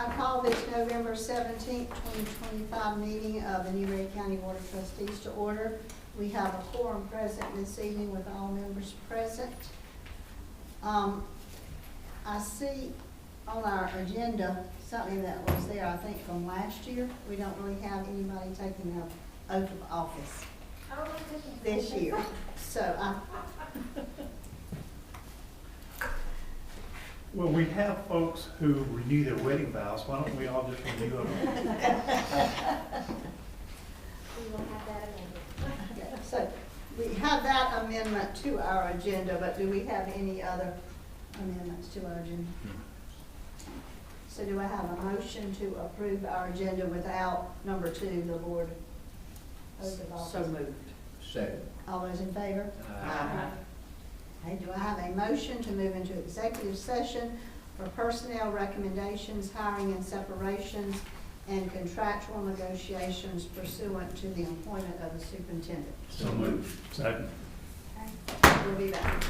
I call this November 17th, 2025 meeting of the Newberry County Board of Trustees to order. We have a quorum present this evening with all members present. I see on our agenda something that was there, I think, from last year. We don't really have anybody taking the oath of office this year. So Well, we have folks who renew their wedding vows. Why don't we all just renew them? We will have that amended. okay, so we have that amendment to our agenda, but do we have any other amendments to our agenda? So do I have a motion to approve our agenda without number 2, the board oath of office? So moved. Second. All those in favor? Aye. Okay, do I have a motion to move into executive session for personnel recommendations, hiring and separations, and contractual negotiations pursuant to the appointment of the superintendent? So moved. Second. Okay, we'll be back.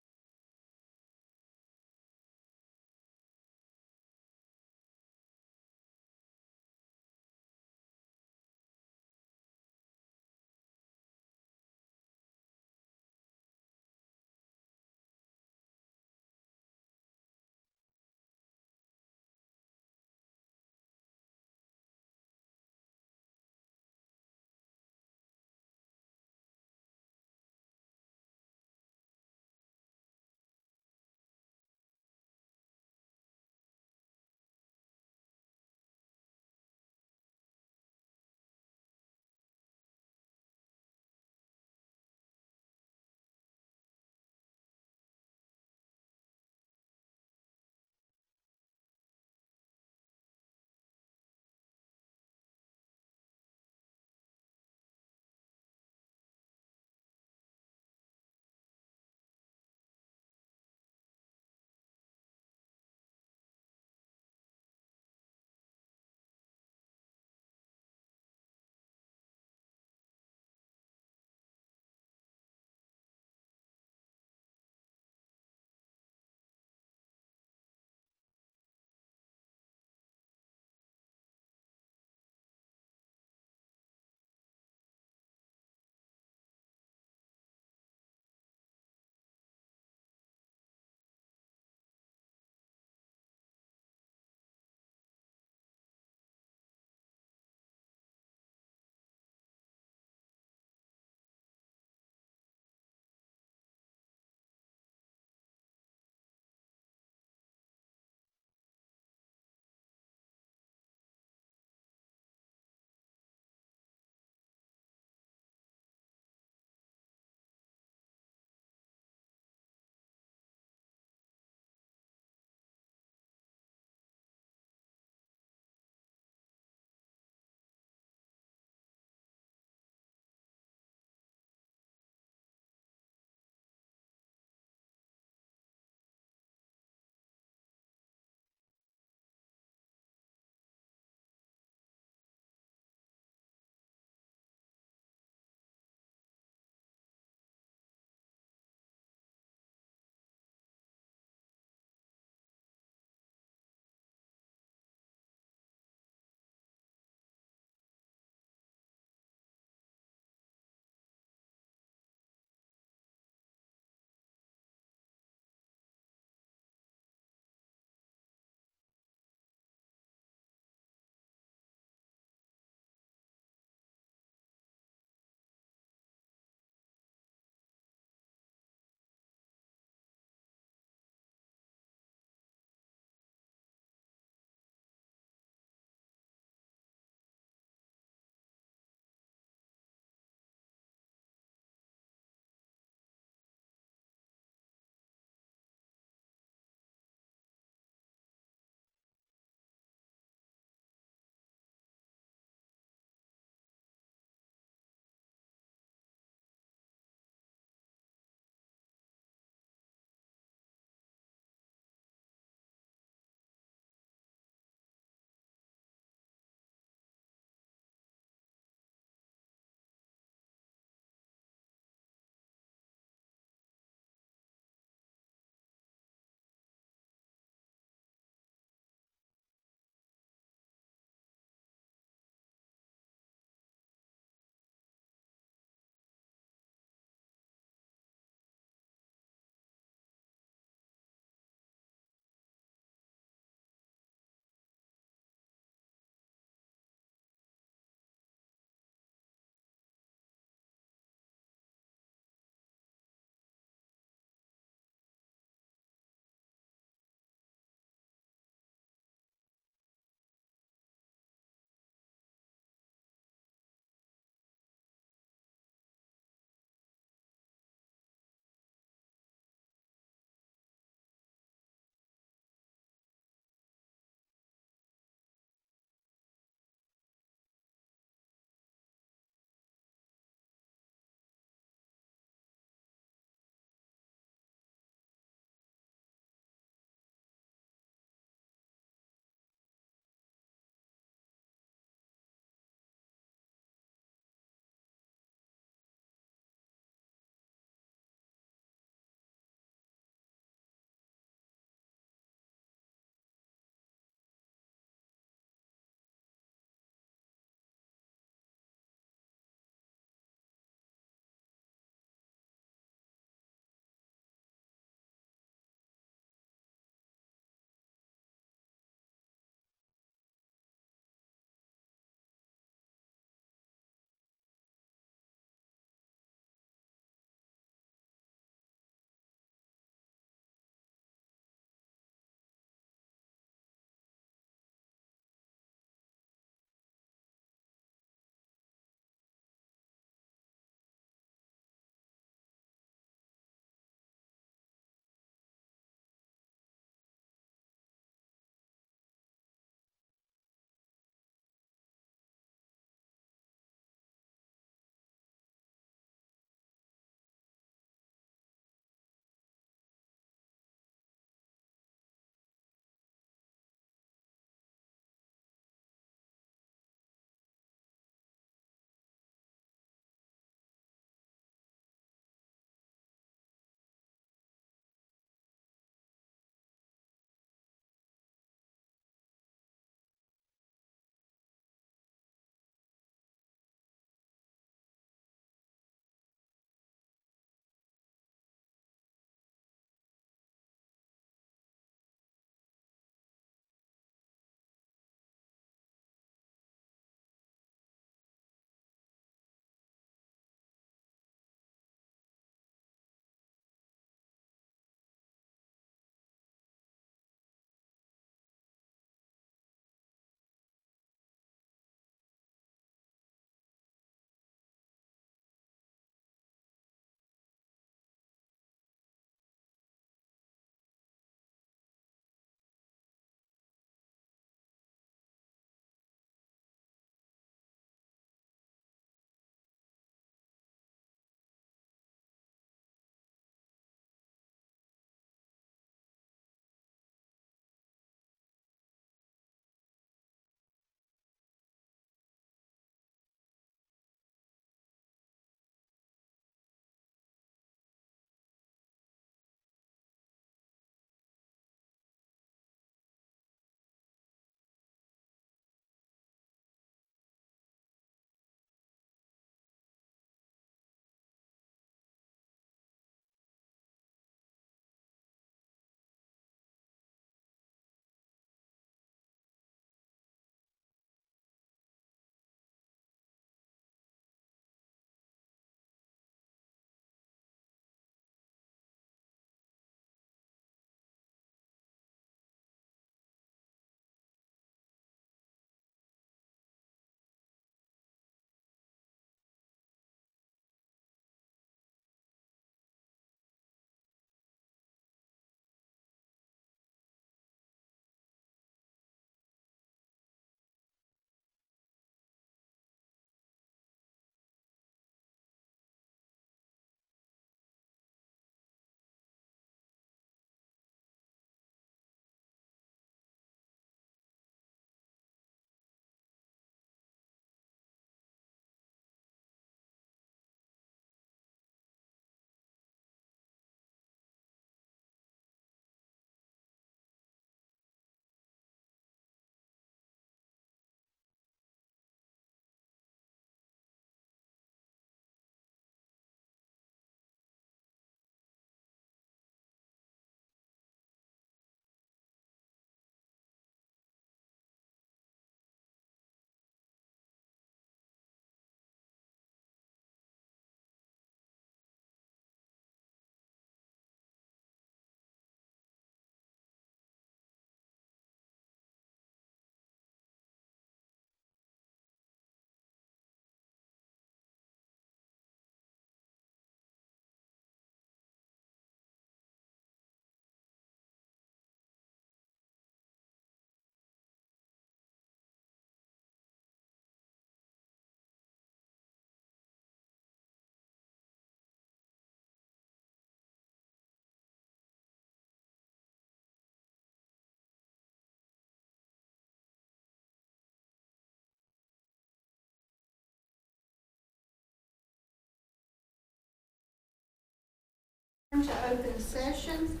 To open session.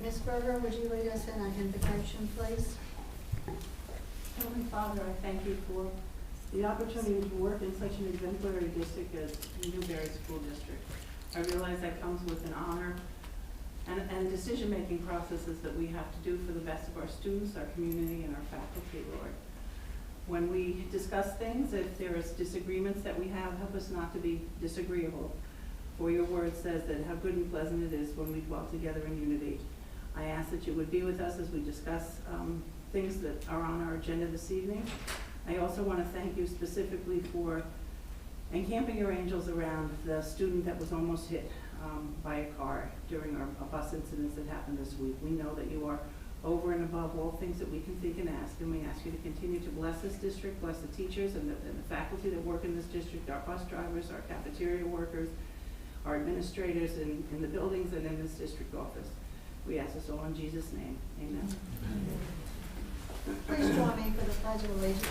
Ms. Berger, would you lead us in our invocation, please? Heavenly Father, I thank you for the opportunity to work in such an exemplary district as Newberry School District. I realize that comes with an honor and decision-making processes that we have to do for the best of our students, our community, and our faculty, Lord. When we discuss things, if there is disagreements that we have, help us not to be disagreeable. For your word says that how good and pleasant it is when we dwell together in unity. I ask that you would be with us as we discuss things that are on our agenda this evening. I also want to thank you specifically for encamping your angels around the student that was almost hit by a car during our bus incidents that happened this week. We know that you are over and above all things that we can think and ask, and we ask you to continue to bless this district, bless the teachers and the faculty that work in this district, our bus drivers, our cafeteria workers, our administrators in the buildings and in this district office. We ask this all in Jesus' name. Amen. Please join me for the Pledge of Allegiance.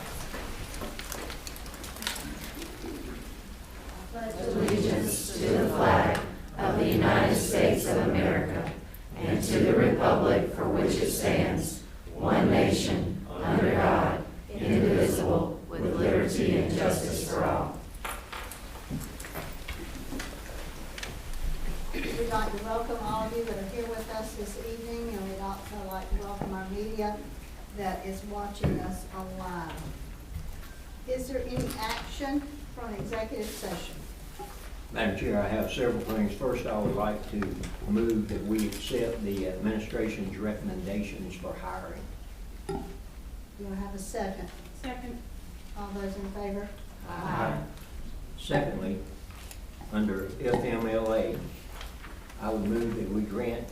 I pledge Allegiance to the flag of the United States of America and to the republic for which it stands, one nation, under God, indivisible, with liberty and justice for all. We'd like to welcome all of you that are here with us this evening, and we'd also like to welcome our media that is watching us online. Is there any action from executive session? Madam Chair, I have several things. First, I would like to move that we accept the administration's recommendations for hiring. Do I have a second? Second. All those in favor? Secondly, under FMLA, I would move that we grant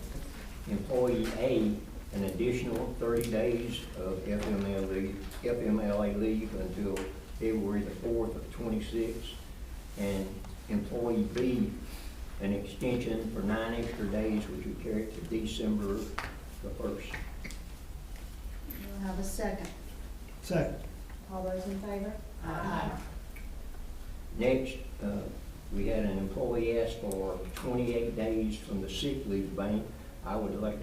employee A an additional 30 days of FMLA leave until February the 4th of 26, and employee B an extension for 9 extra days, which would carry it to December the 1st. Do I have a second? Second. All those in favor? Next, we had an employee ask for 28 days from the sick leave bank. I would like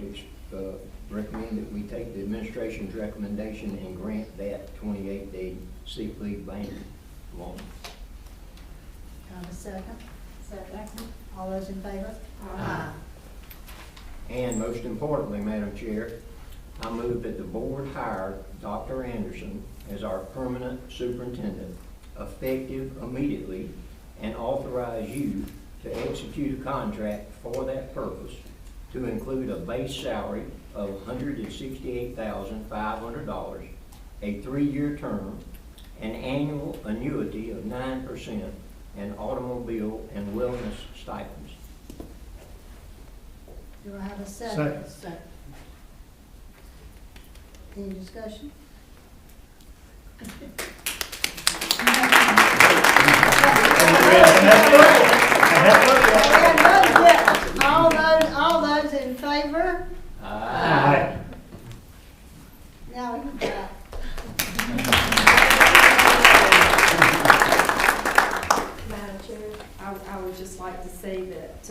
to recommend that we take the administration's recommendation and grant that 28-day sick leave bank loan. Do I have a second? Second. All those in favor? And most importantly, Madam Chair, I move that the board hire Dr. Anderson as our permanent superintendent, effective immediately, and authorize you to execute a contract for that purpose to include a base salary of $168,500, a 3-year term, an annual annuity of 9%, and automobile and wellness stipends. Do I have a second? Second. Any discussion? All those in favor? Aye. Now we can clap. Madam Chair, I would just like to say that,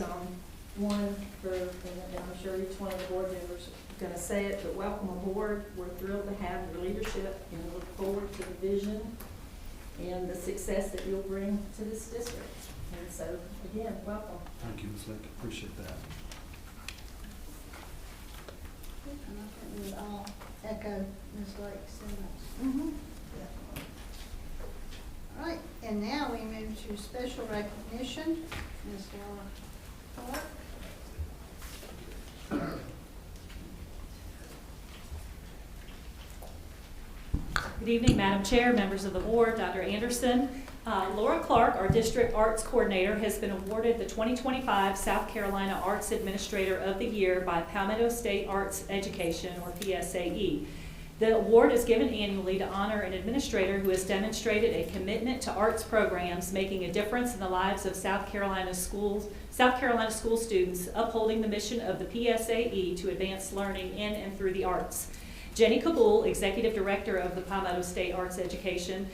one, and I'm sure each one of the board members is going to say it, but welcome aboard. We're thrilled to have your leadership and look forward to the vision and the success that you'll bring to this district. And so, again, welcome. Thank you, Ms. Lake. Appreciate that. And I think we would all echo Ms. Lake's sentiments. Mm-hmm. All right, and now we move to special recognition. Ms. Laura Clark. Good evening, Madam Chair, members of the board, Dr. Anderson. Laura Clark, our District Arts Coordinator, has been awarded the 2025 South Carolina Arts Administrator of the Year by Palmetto State Arts Education, or PSAE. The award is given annually to honor an administrator who has demonstrated a commitment to arts programs, making a difference in the lives of South Carolina school students, upholding the mission of the PSAE to advance learning in and through the arts. Jenny Kabul, Executive Director of the Palmetto State Arts Education,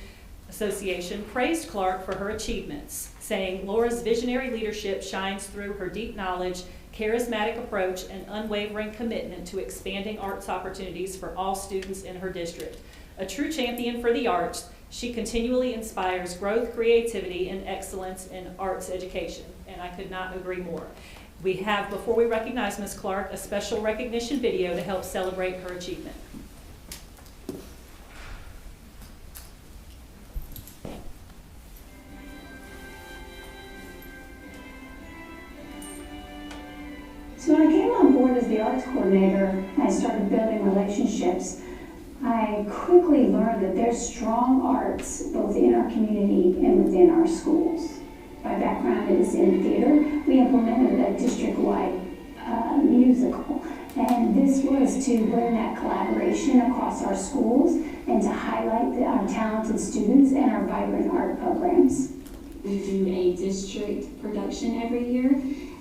Association praised Clark for her achievements, saying Laura's visionary leadership shines through her deep knowledge, charismatic approach, and unwavering commitment to expanding arts opportunities for all students in her district. A true champion for the arts, she continually inspires growth, creativity, and excellence in arts education, and I could not agree more. We have, before we recognize Ms. Clark, a special recognition video to help celebrate her achievement. So when I came on board as the arts coordinator, I started building relationships. I quickly learned that there's strong arts both in our community and within our schools. My background is in theater. We implemented a district-wide musical, and this was to bring that collaboration across our schools and to highlight our talented students and our vibrant art programs. We do a district production every year,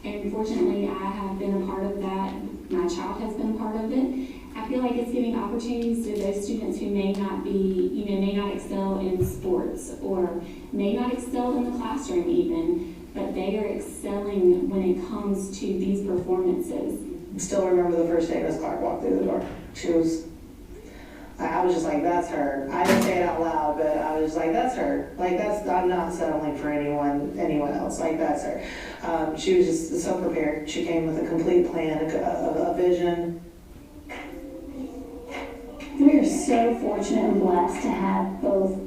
and fortunately I have been a part of that. My child has been a part of it. I feel like it's giving opportunities to those students who may not be, may not excel in sports or may not excel in the classroom even, but they are excelling when it comes to these performances. I still remember the first day Ms. Clark walked through the door. I was just like, that's her. I didn't say it out loud, but I was just like, that's her. Like, I'm not settling for anyone else. Like, that's her. She was just so prepared. She came with a complete plan, a vision. We are so fortunate and blessed to have both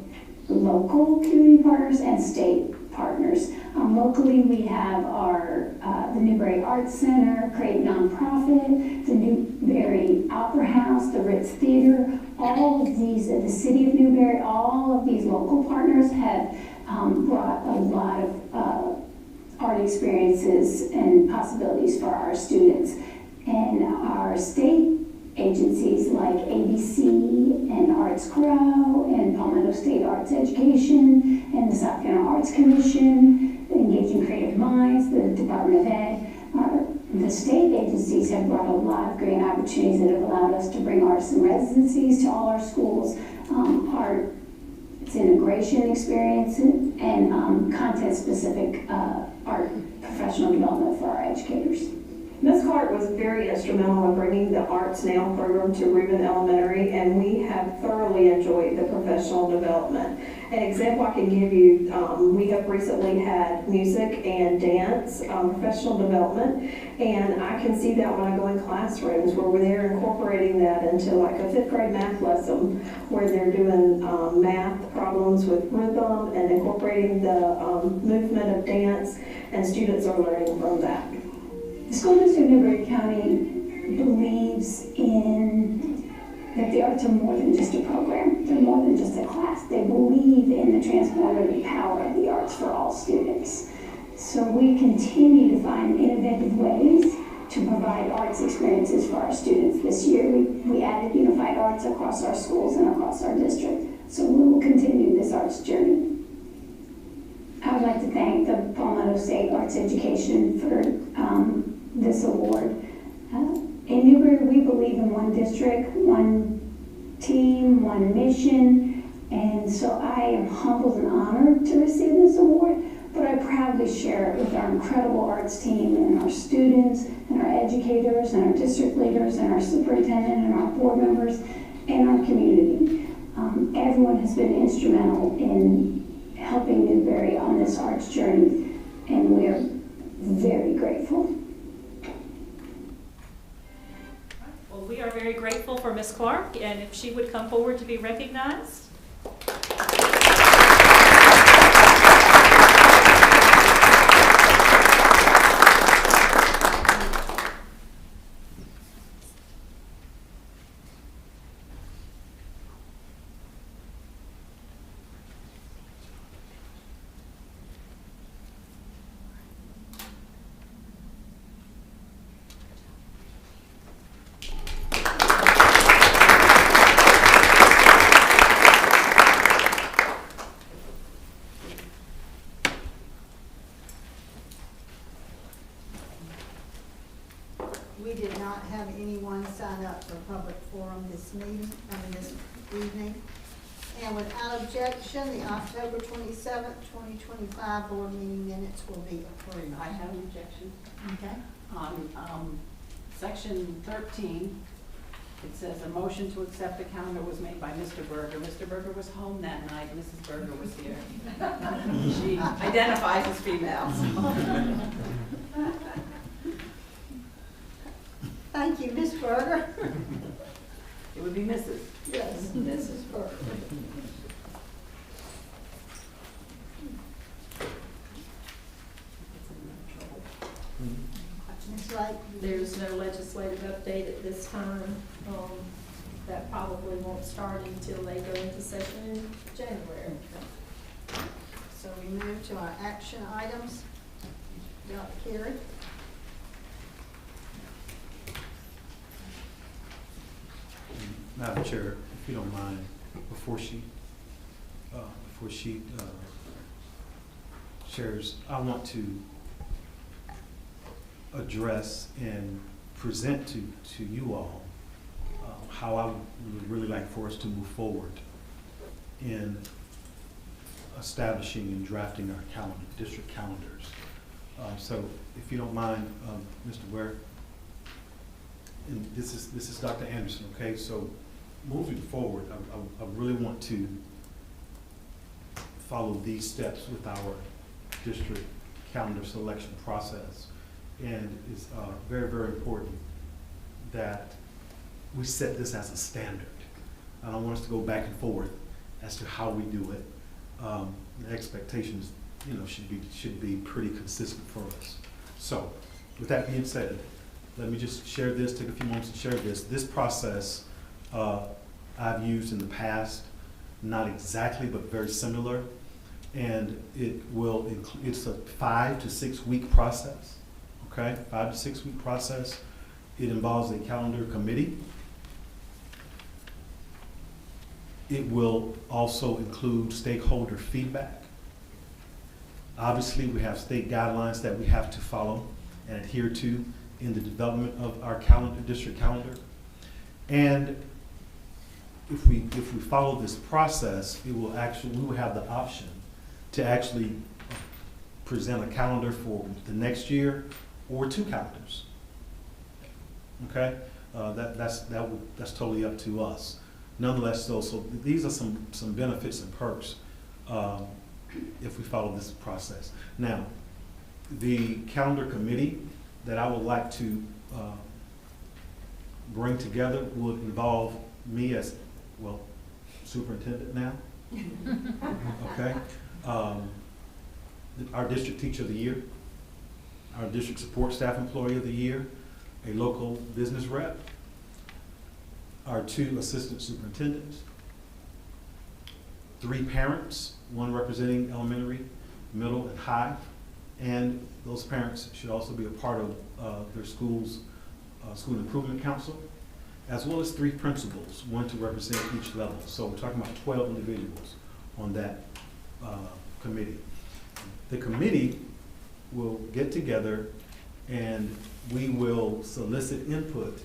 local community partners and state partners. Locally, we have the Newberry Arts Center, Create Nonprofit, the Newberry Opera House, the Ritz Theater. All of these, the city of Newberry, all of these local partners have brought a lot of art experiences and possibilities for our students. And our state agencies like ABC and Arts Grow and Palmetto State Arts Education and the South Carolina Arts Commission, Engaging Creative Minds, the Department of Ed. The state agencies have brought a lot of great opportunities that have allowed us to bring arts and residencies to all our schools, arts integration experience, and content-specific art professional development for our educators. Ms. Clark was very instrumental in bringing the Arts Now program to Reuben Elementary, and we have thoroughly enjoyed the professional development. An example I can give you, we have recently had music and dance professional development, and I can see that when I go in classrooms where they're incorporating that into like a 5th grade math lesson where they're doing math problems with rhythm and incorporating the movement of dance, and students are learning from that. The School District of Newberry County believes that the arts are more than just a program. They're more than just a class. They believe in the transformative power of the arts for all students. So we continue to find innovative ways to provide arts experiences for our students. This year we added unified arts across our schools and across our district. So we will continue this arts journey. I would like to thank the Palmetto State Arts Education for this award. In Newberry, we believe in one district, one team, one mission, and so I am humbled and honored to receive this award, but I proudly share it with our incredible arts team and our students and our educators and our district leaders and our superintendent and our board members and our community. Everyone has been instrumental in helping Newberry on this arts journey, and we're very grateful. Well, we are very grateful for Ms. Clark, and if she would come forward to be recognized. We did not have anyone sign up for public forum this evening. And without objection, the October 27th, 2025 board meeting minutes will be approved. I have an objection. Okay. On section 13, it says a motion to accept the calendar was made by Mr. Berger. Mr. Berger was home that night, Mrs. Berger was here. She identifies as female. Thank you, Ms. Berger. It would be Mrs. Yes, Mrs. Berger. Ms. Wright? There's no legislative update at this time. That probably won't start until they go into session in January. So we move to our action items. Dr. Carey? Madam Chair, if you don't mind, before she shares, I want to address and present to you all how I would really like for us to move forward in establishing and drafting our calendar, district calendars. So if you don't mind, Mr. Ware, and this is Dr. Anderson, okay? So moving forward, I really want to follow these steps with our district calendar selection process. And it's very, very important that we set this as a standard. I don't want us to go back and forth as to how we do it. The expectations, should be pretty consistent for us. So, with that being said, let me just share this, take a few moments to share this. This process I've used in the past, not exactly, but very similar. And it's a 5 to 6 week process, okay? 5 to 6 week process. It involves a calendar committee. It will also include stakeholder feedback. Obviously, we have state guidelines that we have to follow and adhere to in the development of our calendar, district calendar. And if we follow this process, we will have the option to actually present a calendar for the next year or 2 calendars. Okay, that's totally up to us. Nonetheless, so these are some benefits and perks if we follow this process. Now, the calendar committee that I would like to bring together would involve me as, well, superintendent now. Okay. Our district teacher of the year, our district support staff employee of the year, a local business rep, our 2 assistant superintendents, 3 parents, 1 representing elementary, middle, and high, and those parents should also be a part of their school's school improvement council, as well as 3 principals, 1 to represent each level. So we're talking about 12 individuals on that committee. The committee will get together and we will solicit input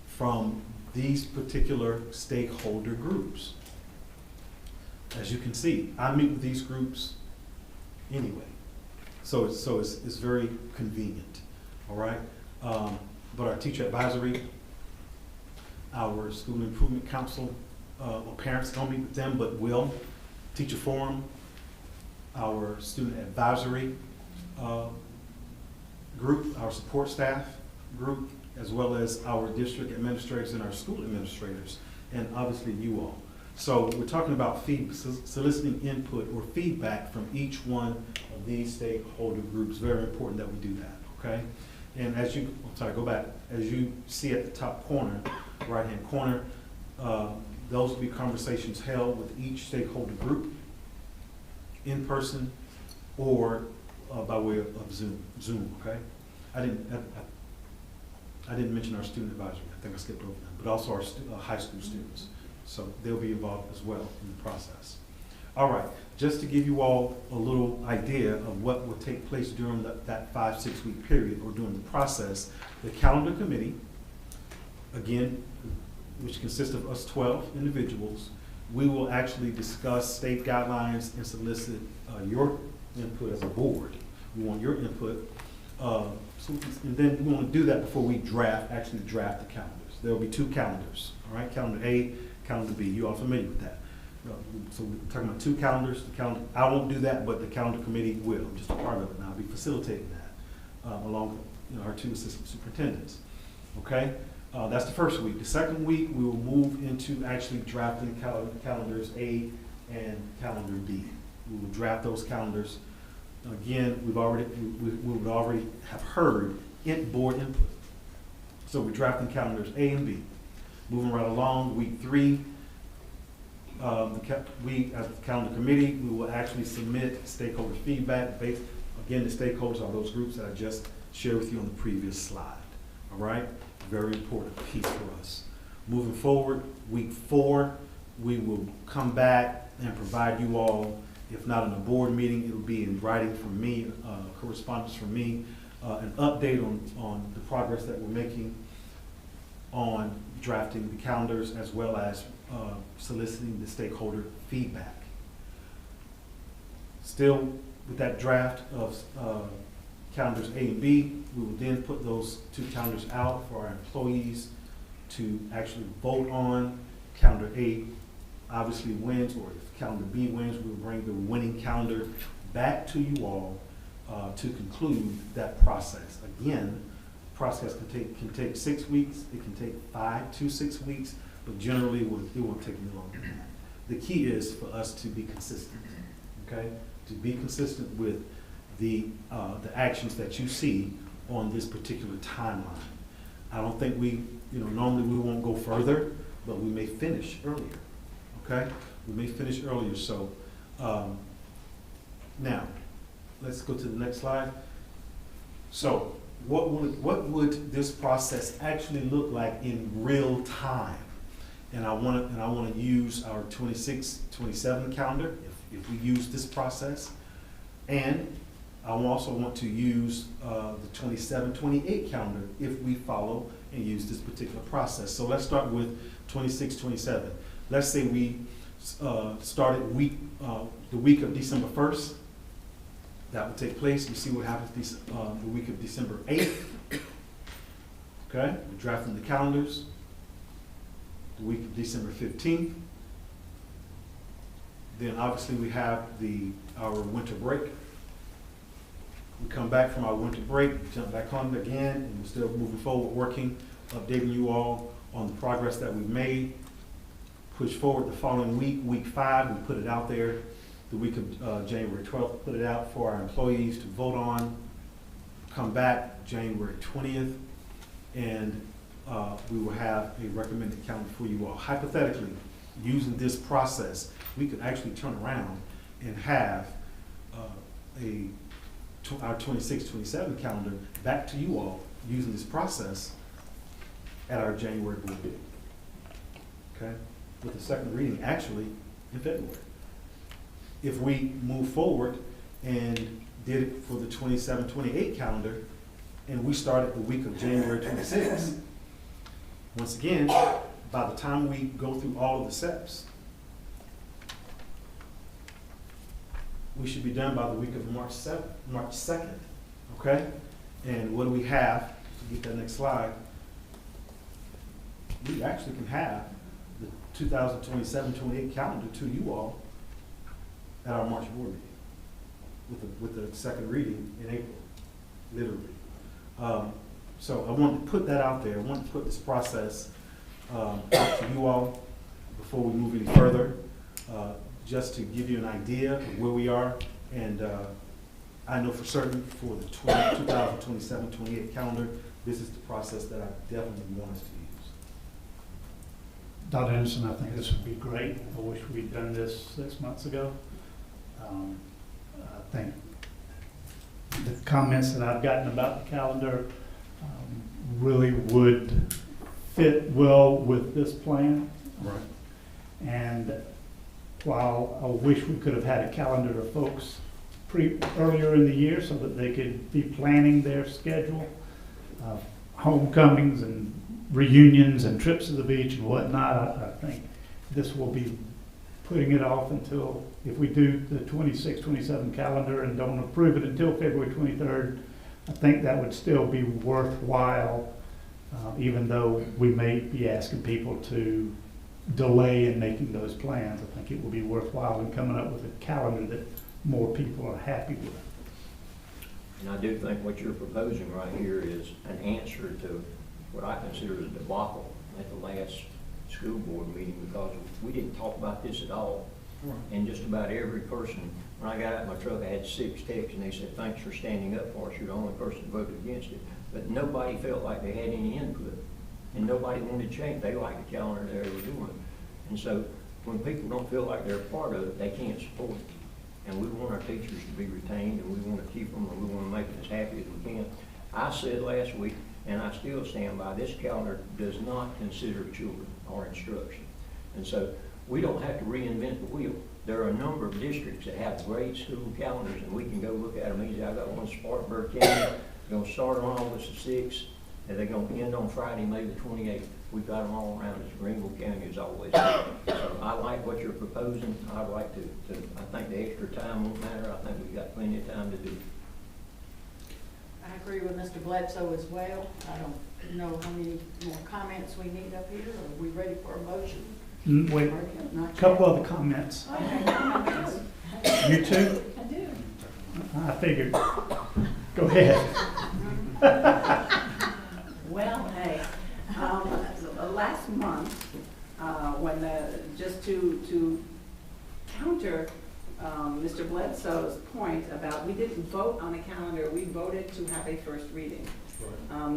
from these particular stakeholder groups. As you can see, I meet with these groups anyway, so it's very convenient. All right, but our teacher advisory, our school improvement council, parents don't meet with them, but will. Teacher forum, our student advisory group, our support staff group, as well as our district administrators and our school administrators, and obviously you all. So we're talking about soliciting input or feedback from each one of these stakeholder groups. Very important that we do that, okay? And as you, go back, as you see at the top corner, right-hand corner, those will be conversations held with each stakeholder group in person or by way of Zoom, okay? I didn't mention our student advisory. I think I skipped over them, but also our high school students. So they'll be involved as well in the process. All right, just to give you all a little idea of what will take place during that 5-6 week period or during the process, the calendar committee, again, which consists of us 12 individuals, we will actually discuss state guidelines and solicit your input as a board. We want your input. And then we want to do that before we actually draft the calendars. There will be 2 calendars, all right? Calendar A, calendar B. You all familiar with that? So we're talking about 2 calendars. I won't do that, but the calendar committee will. I'm just a part of it, and I'll be facilitating that along with our 2 assistant superintendents. Okay, that's the first week. The second week, we will move into actually drafting calendars A and calendar B. We will draft those calendars. Again, we would already have heard board input. So we're drafting calendars A and B. Moving right along, week 3, we as the calendar committee, we will actually submit stakeholder feedback. Again, the stakeholders are those groups that I just shared with you on the previous slide. All right, very important piece for us. Moving forward, week 4, we will come back and provide you all, if not in a board meeting, it'll be in writing from me, correspondence from me, an update on the progress that we're making on drafting the calendars, as well as soliciting the stakeholder feedback. Still with that draft of calendars A and B, we will then put those 2 calendars out for our employees to actually vote on. Calendar A obviously wins, or if calendar B wins, we will bring the winning calendar back to you all to conclude that process. Again, the process can take 6 weeks, it can take 5 to 6 weeks, but generally it won't take any longer than that. The key is for us to be consistent, okay? To be consistent with the actions that you see on this particular timeline. I don't think normally we won't go further, but we may finish earlier, okay? We may finish earlier, so now, let's go to the next slide. So, what would this process actually look like in real time? And I want to use our 26-27 calendar if we use this process, and I also want to use the 27-28 calendar if we follow and use this particular process. So let's start with 26-27. Let's say we started the week of December 1st. That will take place. You see what happens the week of December 8th. Okay, we're drafting the calendars. The week of December 15th. Then obviously we have our winter break. We come back from our winter break, jump back on again, and we're still moving forward, working, updating you all on the progress that we've made. Push forward the following week, week 5, we put it out there. The week of January 12th, put it out for our employees to vote on. Come back January 20th, and we will have a recommended calendar for you all. Hypothetically, using this process, we could actually turn around and have our 26-27 calendar back to you all using this process at our January board meeting. Okay, with the second reading actually in February. If we move forward and did it for the 27-28 calendar, and we started the week of January 26th, once again, by the time we go through all of the steps, we should be done by the week of March 2nd, okay? And what do we have, to get that next slide, we actually can have the 2027-28 calendar to you all at our March board meeting with the second reading in April, literally. So I wanted to put that out there. I wanted to put this process out to you all before we move any further, just to give you an idea of where we are. And I know for certain for the 2027-28 calendar, this is the process that I definitely want us to use. Dr. Anderson, I think this would be great. I wish we'd done this 6 months ago. I think the comments that I've gotten about the calendar really would fit well with this plan. Right. And while I wish we could have had a calendar of folks earlier in the year so that they could be planning their schedule, homecomings and reunions and trips to the beach and whatnot, I think this will be putting it off until, if we do the 26, 27 calendar and don't approve it until February 23rd, I think that would still be worthwhile, even though we may be asking people to delay in making those plans. I think it will be worthwhile in coming up with a calendar that more people are happy with. And I do think what you're proposing right here is an answer to what I consider a debacle at the last school board meeting, because we didn't talk about this at all. And just about every person, when I got out of my truck, I had 6 texts, and they said, thanks for standing up for us, you're the only person who voted against it. But nobody felt like they had any input, and nobody wanted to change. They liked the calendar they were doing. And so when people don't feel like they're a part of it, they can't support it. And we want our teachers to be retained, and we want to keep them, and we want to make them as happy as we can. I said last week, and I still stand by, this calendar does not consider children or instruction. And so we don't have to reinvent the wheel. There are a number of districts that have great school calendars, and we can go look at them easy. I got one in Spartanburg County, going to start on August the 6th, and they're going to end on Friday, May the 28th. We've got them all around us. Greenville County is always there. So I like what you're proposing. I'd like to I think the extra time won't matter. I think we've got plenty of time to do it. I agree with Mr. Bledsoe as well. I don't know how many more comments we need up here. Are we ready for a motion? Wait, Not a couple yet. other comments. Okay. You too? I do. I figured. Go ahead. Well, hey, last month, when just to counter Mr. Bledsoe's point about we didn't vote on a calendar, we voted to have a first reading.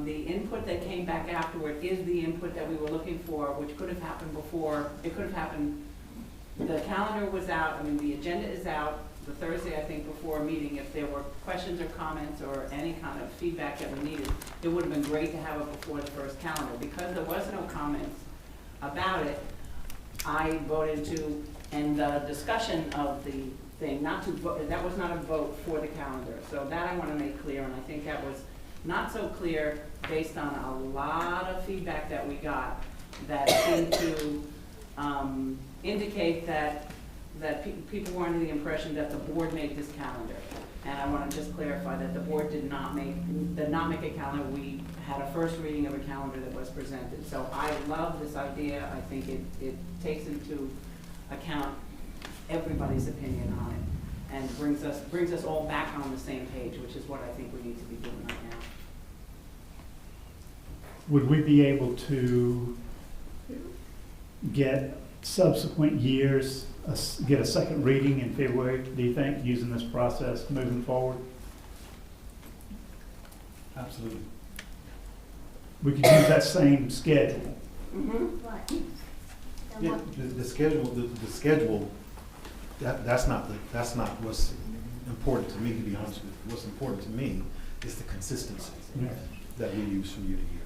The input that came back afterward is the input that we were looking for, which could have happened before. It could have happened, the calendar was out, I mean, the agenda is out the Thursday, I think, before a meeting. If there were questions or comments or any kind of feedback that we needed, it would have been great to have it before the first calendar. Because there was no comments about it, I voted to end the discussion of the thing, not to vote, that was not a vote for the calendar. So that I want to make clear, and I think that was not so clear based on a lot of feedback that we got that seemed to indicate that people were under the impression that the board made this calendar. And I want to just clarify that the board did not make a calendar. We had a first reading of a calendar that was presented. So I love this idea. I think it takes into account everybody's opinion on it and brings us all back on the same page, which is what I think we need to be doing right now. Would we be able to get subsequent years, get a second reading in February, do you think, using this process moving forward? Absolutely. We could use that same schedule. Mm-hmm. Right. And Yeah, what- the schedule, that's not what's important to me, to be honest with you. What's important to me is the consistency that we use from year to year.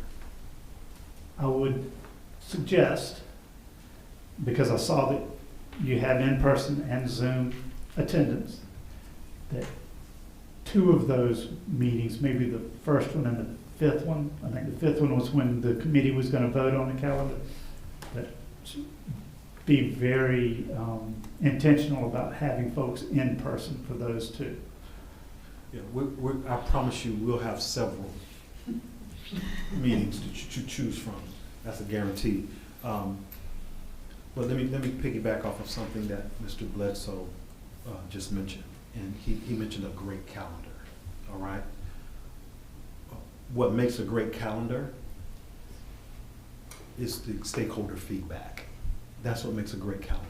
I would suggest, because I saw that you have in-person and Zoom attendance, that 2 of those meetings, maybe the first one and the 5th one, I think the 5th one was when the committee was going to vote on the calendar, that be very intentional about having folks in person for those 2. Yeah, I promise you, we'll have several meetings to choose from. That's a guarantee. But let me piggyback off of something that Mr. Bledsoe just mentioned, and he mentioned a great calendar. All right. What makes a great calendar is the stakeholder feedback. That's what makes a great calendar.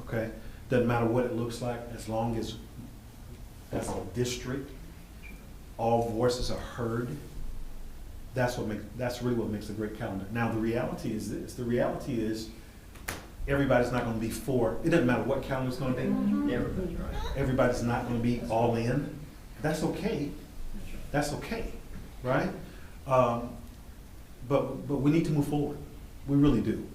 Okay. Doesn't matter what it looks like, as long as a district, all voices are heard. That's really what makes a great calendar. Now the reality is this. The reality is everybody's not going to be for. It doesn't matter what calendar it's going to be. Everybody's right. Everybody's not going to be all in. That's okay. That's okay, right? But we need to move forward. We really do.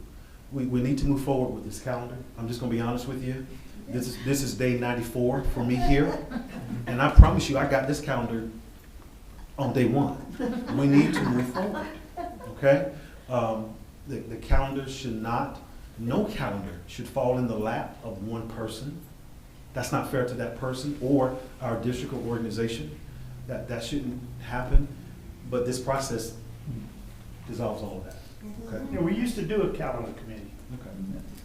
We need to move forward with this calendar. I'm just going to be honest with you. This is day 94 for me here, and I promise you, I got this calendar on day 1. We need to move forward. Okay, the calendar should not No calendar should fall in the lap of one person. That's not fair to that person or our district or organization. That shouldn't happen, but this process dissolves all of that. Okay? Yeah, we used to do a calendar committee Okay.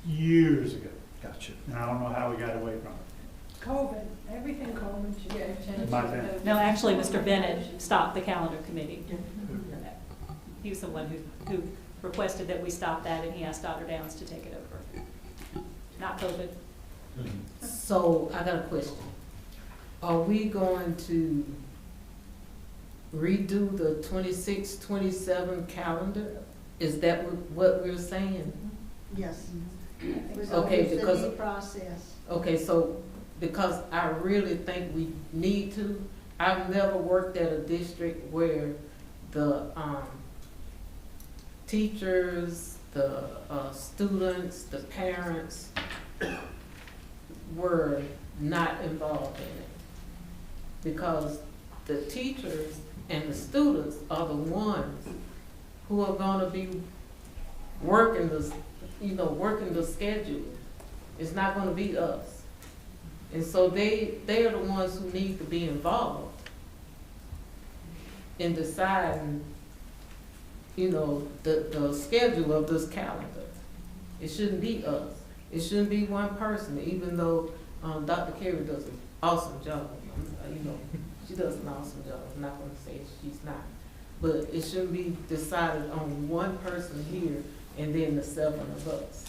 years ago, Gotcha. and I don't know how we got away from it. COVID, everything COVID. My bad. No, actually, Mr. Bennett stopped the calendar committee. He was the one who requested that we stop that, and he asked Dr. Downs to take it over. Not COVID. So I got a question. Are we going to redo the 26, 27 calendar? Is that what we're saying? Yes. Okay, It's a because- new process. Okay, so because I really think we need to, I've never worked at a district where the teachers, the students, the parents were not involved in it. Because the teachers and the students are the ones who are gonna be working working the schedule. It's not gonna be us. And so they are the ones who need to be involved in deciding, the schedule of this calendar. It shouldn't be us. It shouldn't be one person, even though Dr. Carey does an awesome job. She does an awesome job. I'm not gonna say she's not. But it shouldn't be decided on one person here and then the 7 of us.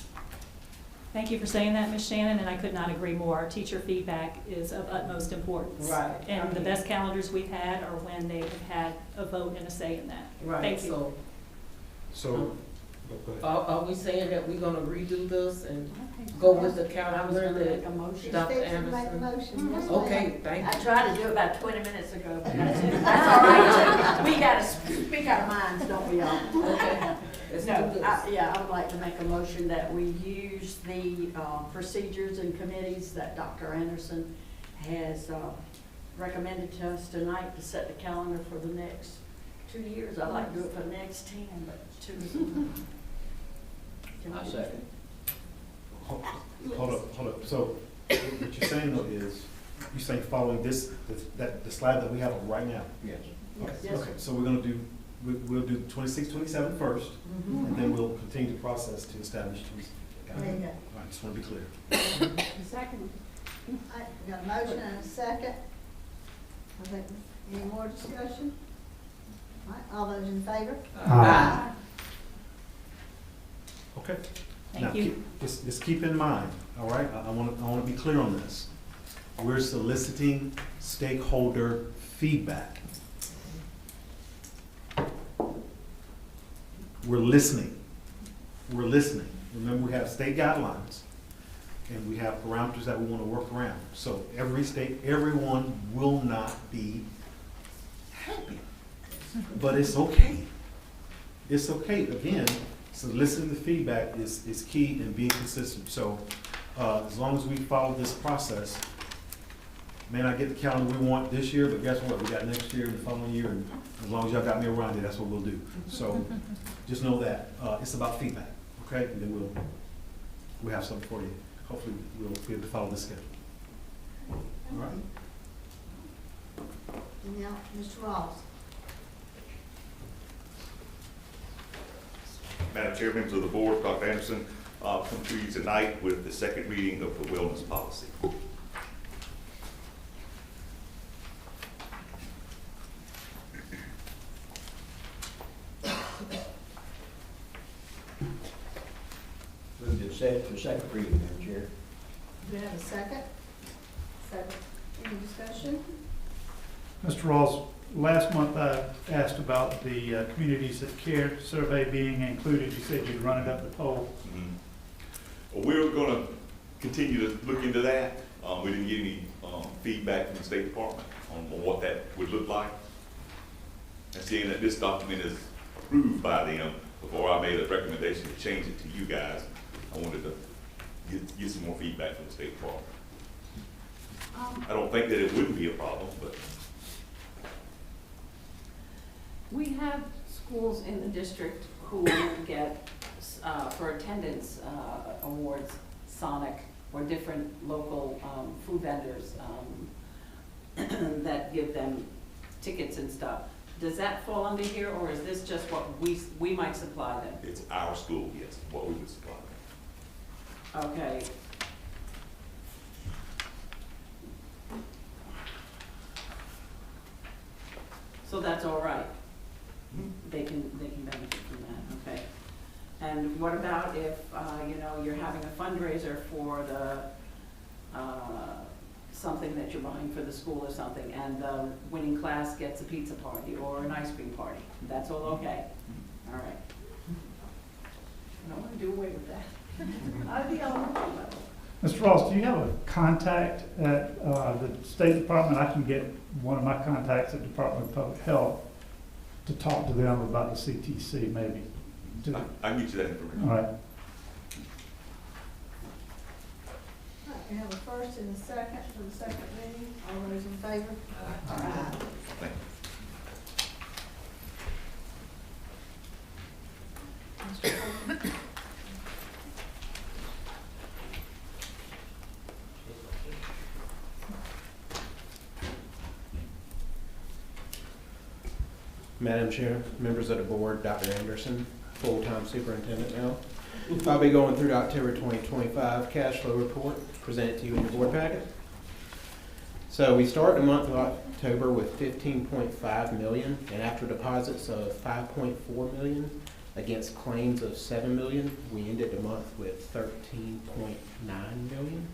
Thank you for saying that, Ms. Shannon, and I could not agree more. Our teacher feedback is of utmost importance. Right. And the best calendars we've had are when they have had a vote and a say in that. Right, Thank you. So, go ahead. Are we saying that we're gonna redo this and go with the calendar Make a that motion. She's Dr. fixing to make a Anderson? motion. Yes, ma'am. Okay, thank I you. tried to do it about 20 minutes ago, but that's all right. We gotta speak our minds, don't we all? Okay, let's do No, this. I would like to make a motion that we use the procedures and committees that Dr. Anderson has recommended to us tonight to set the calendar for the next 2 years. I'd like to do it for the next 10, but 2 is enough. I second. Hold up. So what you're saying though is, you're saying following the slide that we have right now? Yes. Okay. Yes, Okay, so we're gonna do, we'll do 26, 27 first, and then we'll continue the process to establish 27. Got it? There you go. All right, just wanna be clear. Second. I got a motion and a second. I think, any more discussion? All right, all those in favor? Aye. Okay. Thank Now, you. Just keep in mind, all right, I wanna be clear on this. We're soliciting stakeholder feedback. We're listening. Remember, we have state guidelines, and we have parameters that we wanna work around. So everyone will not be happy, but it's okay. It's okay, again, so listening to feedback is key and being consistent. So, as long as we follow this process, may not get the calendar we want this year, but guess what? We got next year and the following year, and as long as y'all got me around it, that's what we'll do. So, just know that, it's about feedback, okay? And then we'll have something for you. Hopefully, we'll be able to follow this schedule. All right? And now, Mr. Ross. Madam Chair, members of the board, Dr. Anderson, come to you tonight with the second reading of the wellness policy. Move to set for second reading, Madam Chair. Do we have a second? Second. Any discussion? Mr. Rawls, last month I asked about the communities that care survey being included. You said you'd run it up the poll. Well, we're going to continue to look into that. We didn't get any feedback from the State Department on what that would look like. And seeing that this document is approved by them, before I made a recommendation to change it to you guys, I wanted to get some more feedback from the State Department. I don't think that it wouldn't be a problem, but We have schools in the district who get for attendance awards, Sonic, or different local food vendors that give them tickets and stuff. Does that fall under here, or is this just what we might supply them? It's our school, yes, what we would supply. Okay. So that's all right? They can benefit from that, okay. And what about if, you know, you're having a fundraiser for the, something that you're buying for the school or something, and the winning class gets a pizza party or an ice cream party? That's all okay? All right. I don't want to do away with that. I'd be all right with it. Mr. Ross, do you have a contact at the State Department? I can get one of my contacts at Department of Public Health to talk to them about the CTC maybe. I can get you that information. All right. All right, we have a first and a second for the second reading. All those in favor? Aye. Thank you. Mr. Coleman? Madam Chair, members of the board, Dr. Anderson, full-time superintendent now. I'll be going through the October 2025 cash flow report presented to you in your board packet. So we start the month of October with $15.5 million, and after deposits of $5.4 million against claims of $7 million, we ended the month with $13.9 million.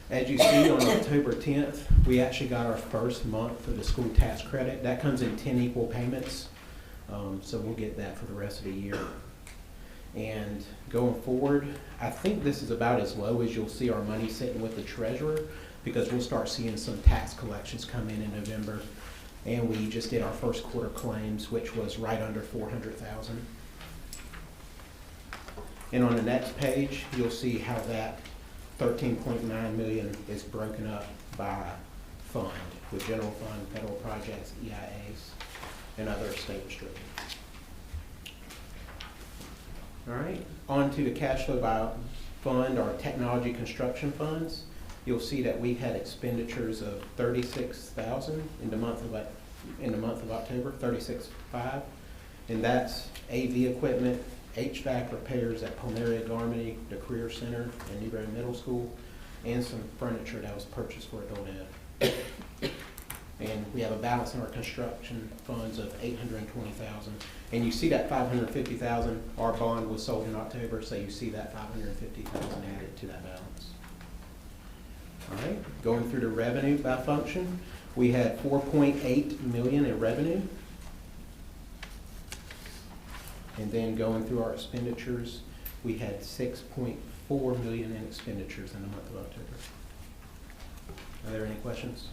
As you see, on October 10th, we actually got our first month of the school tax credit. That comes in 10 equal payments, so we'll get that for the rest of the year. And going forward, I think this is about as low as you'll see our money sitting with the treasurer, because we'll start seeing some tax collections come in November. And we just did our first quarter claims, which was right under $400,000. And on the next page, you'll see how that $13.9 million is broken up by fund, with general fund, federal projects, EIAs, and other state restricted. All right, on to the cash flow by fund, our technology construction funds. You'll see that we had expenditures of $36,000 in the month of October, $36,500, and that's AV equipment, HVAC repairs at Palmyra Garmany, the Career Center, and Newberry Middle School, and some furniture that was purchased for adult ed. And we have a balance in our construction funds of $820,000. And you see that $550,000, our bond was sold in October, so you see that $550,000 added to that balance. All right, going through the revenue by function, we had $4.8 million in revenue. And then going through our expenditures, we had $6.4 million in expenditures in the month of October. Are there any questions?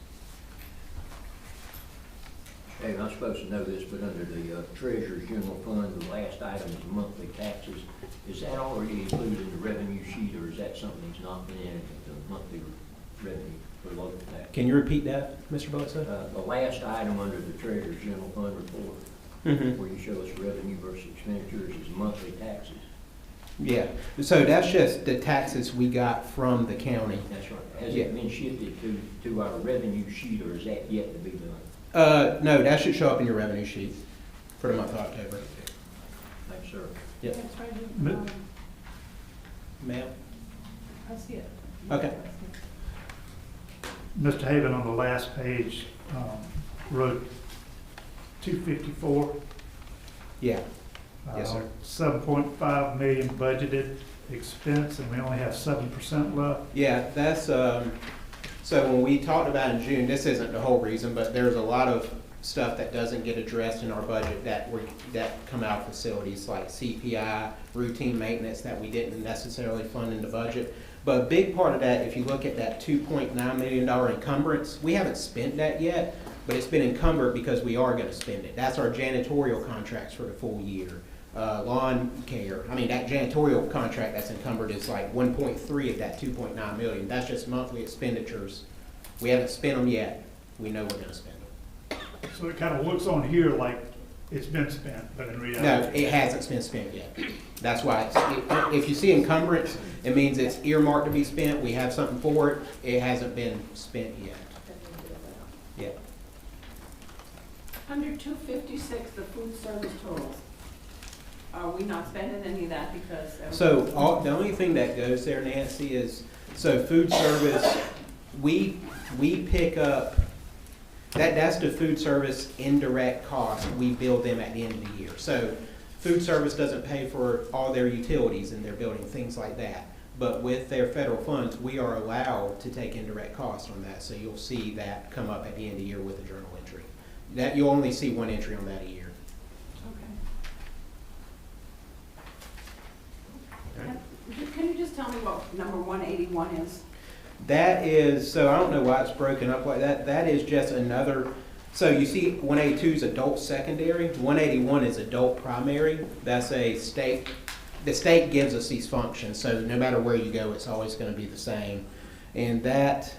Hey, I'm supposed to know this, but under the Treasurer's General Fund, the last item is monthly taxes. Is that already included in the revenue sheet, or is that something that's not been in the monthly revenue for local tax? Can you repeat that, Mr. Butler? The last item under the Treasurer's General Fund report, where you show us revenue versus expenditures, is monthly taxes. Yeah, so that's just the taxes we got from the county. That's right. Has it been shifted to our revenue sheet, or is that yet to be done? No, that should show up in your revenue sheet for the month of October. Thanks, sir. Yep. That's right here. Ma'am? I see it. Okay. Mr. Haven, on the last page, wrote 254. Yeah. Yes, sir. 7.5 million budgeted expense, and we only have 7% left. Yeah, that's, so when we talked about in June, this isn't the whole reason, but there's a lot of stuff that doesn't get addressed in our budget that come out of facilities like CPI, routine maintenance that we didn't necessarily fund in the budget. But a big part of that, if you look at that $2.9 million encumbrance, we haven't spent that yet, but it's been encumbered because we are going to spend it. That's our janitorial contracts for the full year. Lawn care, I mean, that janitorial contract that's encumbered is like 1.3 of that 2.9 million. That's just monthly expenditures. We haven't spent them yet. We know we're going to spend them. So it kind of looks on here like it's been spent, but in No, reality. it hasn't been spent yet. That's why, if you see encumbrance, it means it's earmarked to be spent, we have something for it, it hasn't been spent yet. Yeah. Under 256, the food service totals, are we not spending any of that because? So, the only thing that goes there, Nancy, is, so food service, we pick up, that's the food service indirect cost, we bill them at the end of the year. So, food service doesn't pay for all their utilities in their building, things like that. But with their federal funds, we are allowed to take indirect costs on that, so you'll see that come up at the end of the year with a journal entry. That, you'll only see one entry on that a year. Okay. Can you just tell me what number 181 is? That is, so I don't know why it's broken up like that. That is just another, so you see 182 is adult secondary, 181 is adult primary. That's a state, the state gives us these functions, so no matter where you go, it's always going to be the same. And that,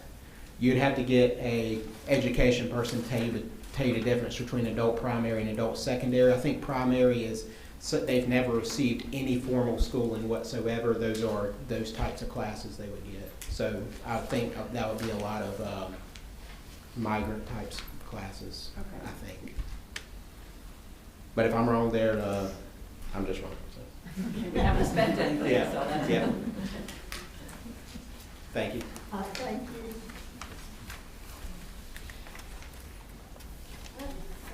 you'd have to get a education person to tell you the difference between adult primary and adult secondary. I think primary is, so they've never received any formal schooling whatsoever. Those are those types of classes they would get. So I think that would be a lot of migrant types of classes, okay. I think. But if I'm wrong there, I'm just wrong. So. Okay, we haven't spent anything, Yeah. so that's. Yeah. Thank you. Thank you.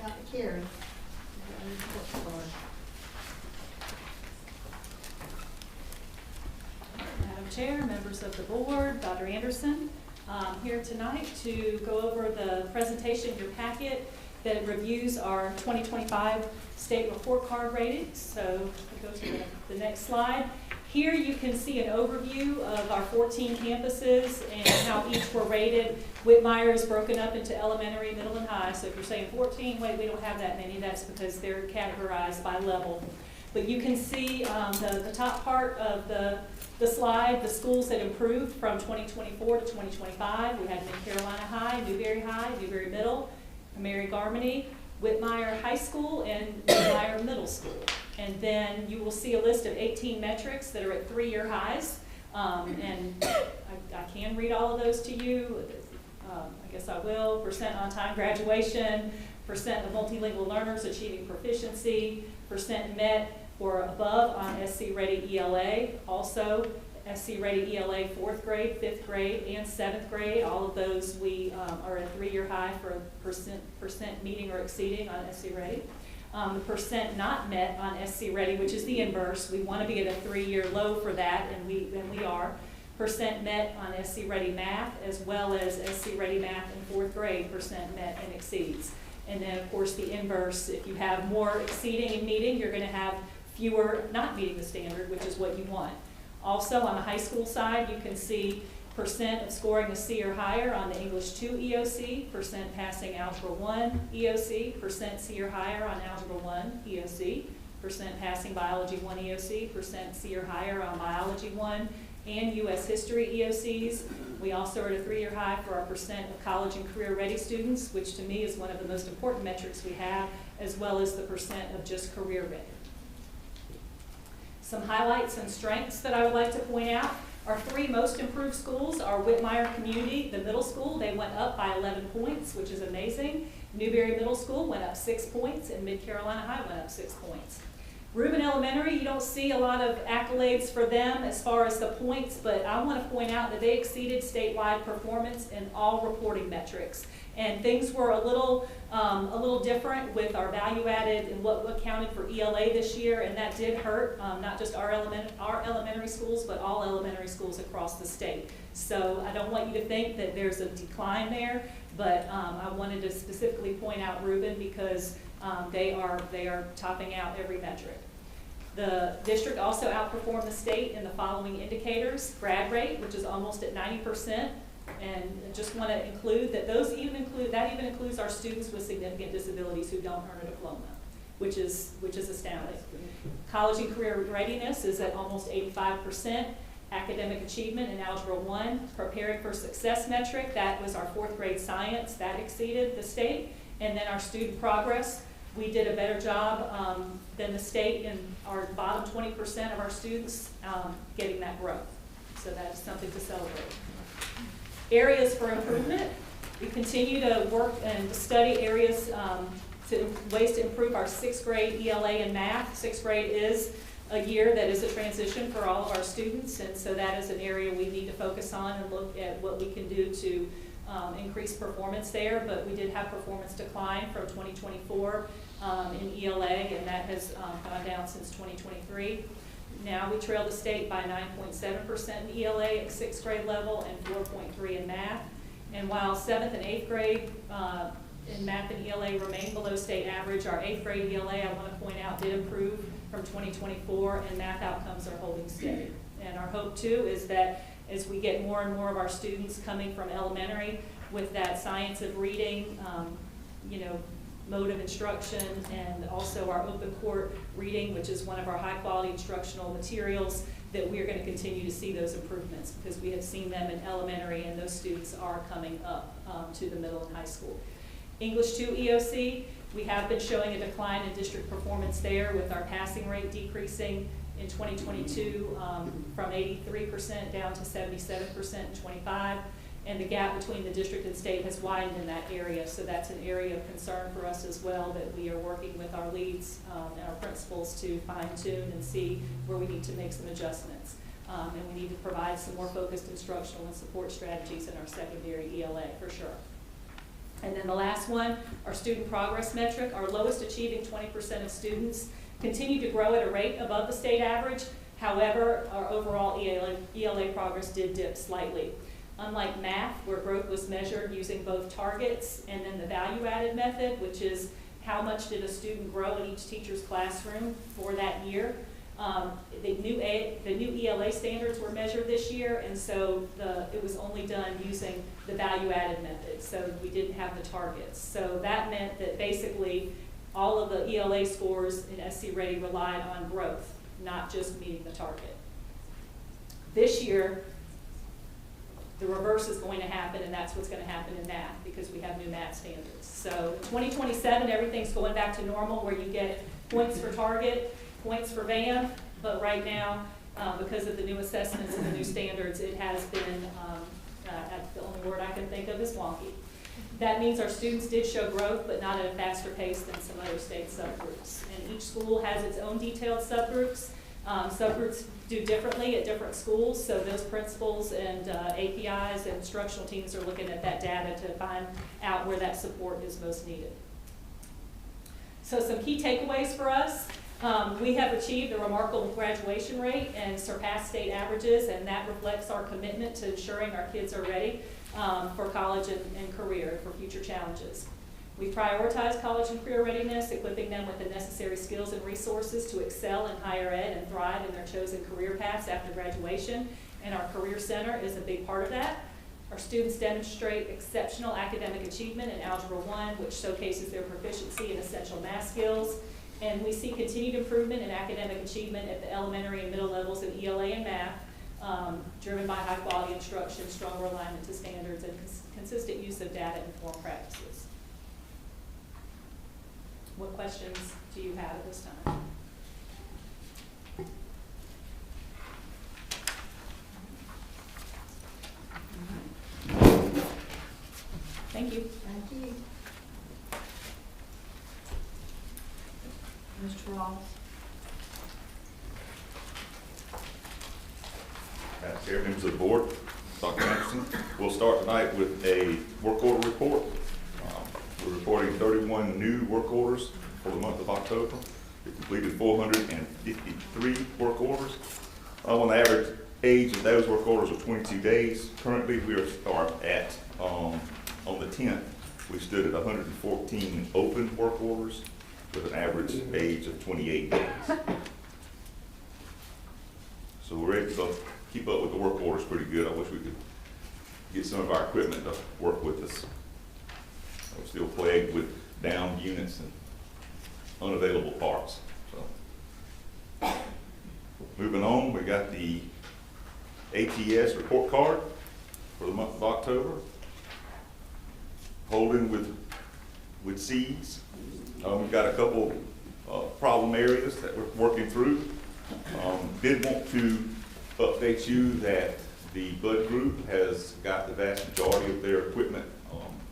Dr. Karen. Madam Chair, members of the board, Dr. Anderson, here tonight to go over the presentation in your packet that reviews our 2025 state report card ratings. So we'll go to the next slide. Here you can see an overview of our 14 campuses and how each were rated. Whitmire is broken up into elementary, middle, and high. So if you're saying 14, wait, we don't have that many, that's because they're categorized by level. But you can see the top part of the slide, the schools that improved from 2024 to 2025. We had Mid-Carolina High, Newberry Middle, Mary Garmany, Whitmire High School, and Whitmire Middle School. And then you will see a list of 18 metrics that are at 3-year highs. And I can read all of those to you. I guess I will. Percent on-time graduation, percent of multilingual learners achieving proficiency, percent met or above on SC Ready ELA. Also, SC Ready ELA 4th grade, 5th grade, and 7th grade. All of those we are at 3-year high for percent meeting or exceeding on SC Ready. The percent not met on SC Ready, which is the inverse. We want to be at a 3-year low for that, and we are. Percent met on SC Ready Math, as well as SC Ready Math in 4th grade, percent met and exceeds. And then, of course, the inverse. If you have more exceeding and meeting, you're going to have fewer not meeting the standard, which is what you want. Also, on the high school side, you can see percent of scoring a C or higher on the English 2 EOC, percent passing Algebra 1 EOC, percent C or higher on Algebra 1 EOC, percent passing Biology 1 EOC, percent C or higher on Biology 1, and U.S. History EOCs. We also are at a 3-year high for our percent of college and career ready students, which to me is one of the most important metrics we have, as well as the percent of just career ready. Some highlights and strengths that I would like to point out. Our 3 most improved schools are Whitmire Community, the middle school. They went up by 11 points, which is amazing. Newberry Middle School went up 6 points, and Mid-Carolina High went up 6 points. Reuben Elementary, you don't see a lot of accolades for them as far as the points, but I want to point out that they exceeded statewide performance in all reporting metrics. And things were a little different with our value added and what counted for ELA this year, and that did hurt not just our elementary schools, but all elementary schools across the state. So I don't want you to think that there's a decline there, but I wanted to specifically point out Reuben because they are topping out every metric. The district also outperformed the state in the following indicators: grad rate, which is almost at 90%. And just want to include that even includes our students with significant disabilities who don't earn a diploma, which is astounding. College and career readiness is at almost 85%. Academic achievement in Algebra 1, preparing for success metric, that was our 4th grade science, that exceeded the state. And then our student progress We did a better job than the state in our bottom 20% of our students getting that growth. So that is something to celebrate. Areas for improvement. We continue to work and to study areas ways to improve our 6th grade ELA and math. 6th grade is a year that is a transition for all of our students, and so that is an area we need to focus on and look at what we can do to increase performance there. But we did have performance decline from 2024 in ELA, and that has gone down since 2023. Now we trail the state by 9.7% in ELA at 6th grade level and 4.3 in math. And while 7th and 8th grade in math and ELA remain below state average, our 8th grade ELA, I want to point out, did improve from 2024, and math outcomes are holding steady. And our hope too is that as we get more and more of our students coming from elementary with that science of reading, mode of instruction, and also our open court reading, which is one of our high quality instructional materials, that we're going to continue to see those improvements because we have seen them in elementary, and those students are coming up to the middle and high school. English 2 EOC, we have been showing a decline in district performance there with our passing rate decreasing in 2022 from 83% down to 77% in 25. And the gap between the district and state has widened in that area. So that's an area of concern for us as well, that we are working with our leads and our principals to fine tune and see where we need to make some adjustments. And we need to provide some more focused instructional and support strategies in our secondary ELA for sure. And then the last one, our student progress metric. Our lowest achieving 20% of students continue to grow at a rate above the state average. However, our overall ELA progress did dip slightly. Unlike math, where growth was measured using both targets and then the value-added method, which is how much did a student grow in each teacher's classroom for that year. The new ELA standards were measured this year, and so it was only done using the value-added method, so we didn't have the targets. So that meant that basically all of the ELA scores in SC Ready relied on growth, not just meeting the target. This year, the reverse is going to happen, and that's what's going to happen in math because we have new math standards. So 2027, everything's going back to normal where you get points for target, points for VAM, but right now, because of the new assessments and the new standards, it has been, the only word I can think of is wonky. That means our students did show growth, but not at a faster pace than some other state subgroups. And each school has its own detailed subgroups. Subgroups do differently at different schools, so those principals and APIs and instructional teams are looking at that data to find out where that support is most needed. So some key takeaways for us. We have achieved a remarkable graduation rate and surpassed state averages, and that reflects our commitment to ensuring our kids are ready for college and career, for future challenges. We prioritize college and career readiness, equipping them with the necessary skills and resources to excel in higher ed and thrive in their chosen career paths after graduation, and our Career Center is a big part of that. Our students demonstrate exceptional academic achievement in Algebra 1, which showcases their proficiency in essential math skills. And we see continued improvement in academic achievement at the elementary and middle levels in ELA and math, driven by high quality instruction, stronger alignment to standards, and consistent use of data-informed practices. What questions do you have at this time? Thank you. Thank you. Mr. Ross? Madam Chair, members of the board, Dr. Anderson, we'll start tonight with a work order report. We're reporting 31 new work orders for the month of October. We completed 453 work orders. On the average age of those work orders are 22 days. Currently, we are at, on the 10th, we stood at 114 open work orders with an average age of 28 days. So we're able to keep up with the work orders pretty good. I wish we could get some of our equipment to work with us. We're still plagued with downed units and unavailable parts. So, moving on, we got the ATS report card for the month of October. Holding with C's, We've got a couple problem areas that we're working through. Did want to update you that the Bud Group has got the vast majority of their equipment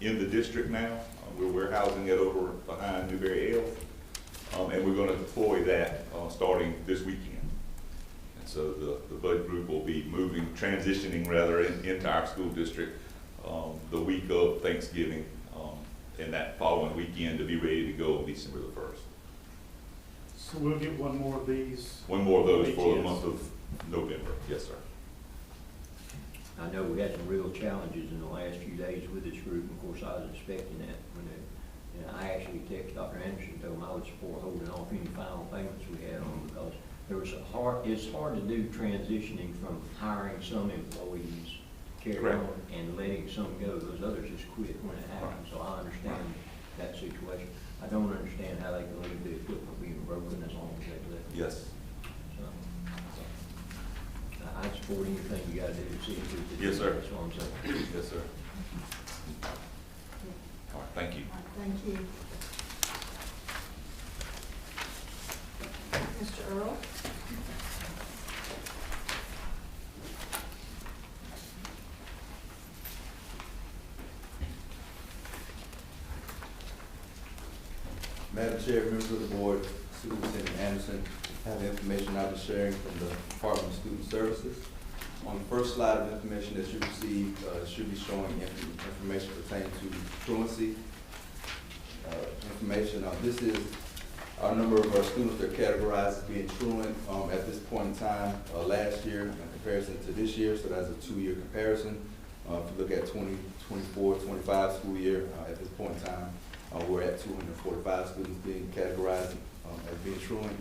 in the district now. We're warehousing it over behind Newberry L, and we're going to deploy that starting this weekend. And so the Bud Group will be transitioning rather into our school district the week of Thanksgiving, and that following weekend to be ready to go on December the 1st. So we'll get one more of these? One more of those for the month of November. Yes, sir. I know we had some real challenges in the last few days with this group. Of course, I was expecting that when I actually texted Dr. Anderson, told him I would support holding off any final payments we had on, because it's hard to do transitioning from hiring some employees to carry on and letting some go. Those others just quit when it happens. So I understand that situation. I don't understand how they can leave the equipment being broken as long as they let it. Yes. I support anything you gotta do to see if we can. Yes, sir. That's what I'm saying. Yes, sir. All right, thank you. Thank you. Mr. Earl? Madam Chair, members of the board, Superintendent Anderson, I have information I'll be sharing from the Department of Student Services. On the first slide of information that you received, should be showing information pertaining to truancy information. This is our number of our students that are categorized as being truant at this point in time last year in comparison to this year, so that's a 2-year comparison. If you look at 2024-25 school year, at this point in time, we're at 245 students being categorized as being truant.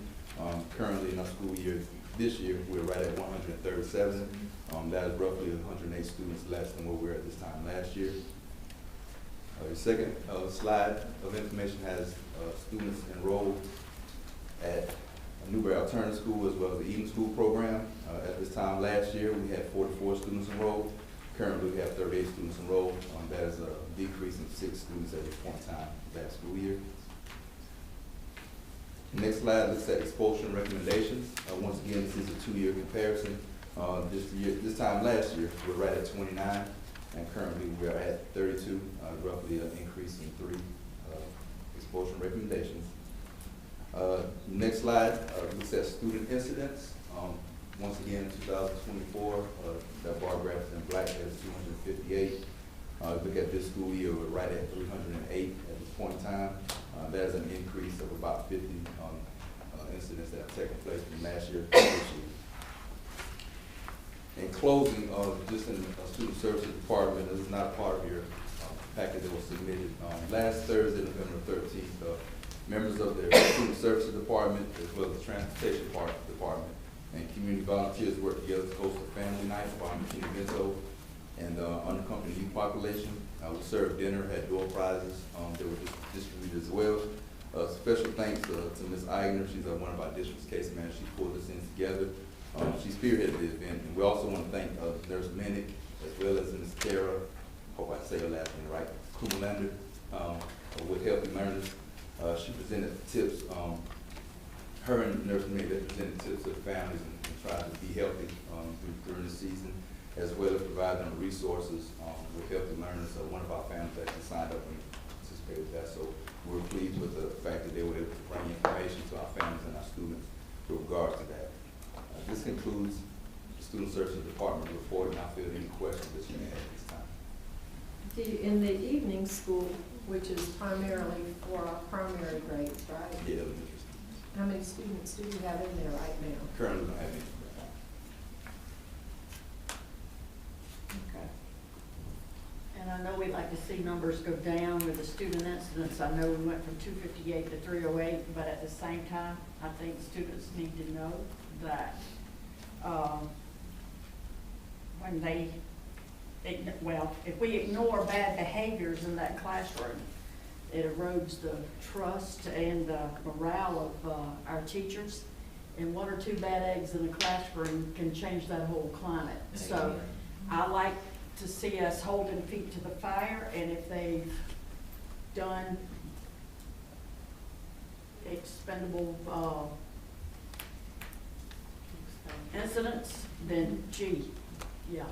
Currently in our school year this year, we're right at 137. That is roughly 108 students less than what we were at this time last year. The second slide of information has students enrolled at Newberry Alternative School as well as the Eden School program. At this time last year, we had 44 students enrolled. Currently, we have 38 students enrolled. That is a decrease in 6 students at this point in time last school year. Next slide looks at expulsion recommendations. Once again, this is a 2-year comparison. This time last year, we're right at 29, and currently we're at 32, roughly an increase in 3 expulsion recommendations. Next slide looks at student incidents. Once again, 2024, that bar graph is in black, that's 258. Look at this school year, we're right at 308 at this point in time. That is an increase of about 50 incidents that have taken place from last year to this year. In closing, just in the Student Services Department, this is not a part of your packet that was submitted. Last Thursday, November 13th, members of the Student Services Department as well as the Transportation Department and community volunteers work together to host a family night for our McKinney-Vento and underaccompanied youth population. We served dinner, had door prizes that were distributed as well. Special thanks to Ms. Eigner. She's one of our district's case managers. She pulled this in together. She spearheaded the event. And we also want to thank Nurse Minnick as well as Ms. Kara, hope I say her last name right, Kumalander, with Healthy Learners. She presented tips. Her and Nurse Minnick presented tips to the families and tried to be healthy during the season, as well as provide them resources with Healthy Learners. One of our families actually signed up and participated with that. So we're pleased with the fact that they were able to bring information to our families and our students with regards to that. This concludes the Student Services Department report, and I'll field any questions that you may have at this time. In the evening school, which is primarily for our primary grades, right? Yeah, elementary students. How many students do you have in there right now? Currently, we don't have any. Okay. And I know we'd like to see numbers go down with the student incidents. I know we went from 258 to 308, but at the same time, I think students need to know that when they, if we ignore bad behaviors in that classroom, it erodes the trust and the morale of our teachers. And 1 or 2 bad eggs in a classroom can change that whole climate. So I like to see us holding feet to the fire, and if they've done expendable, incidents, then G, yeah,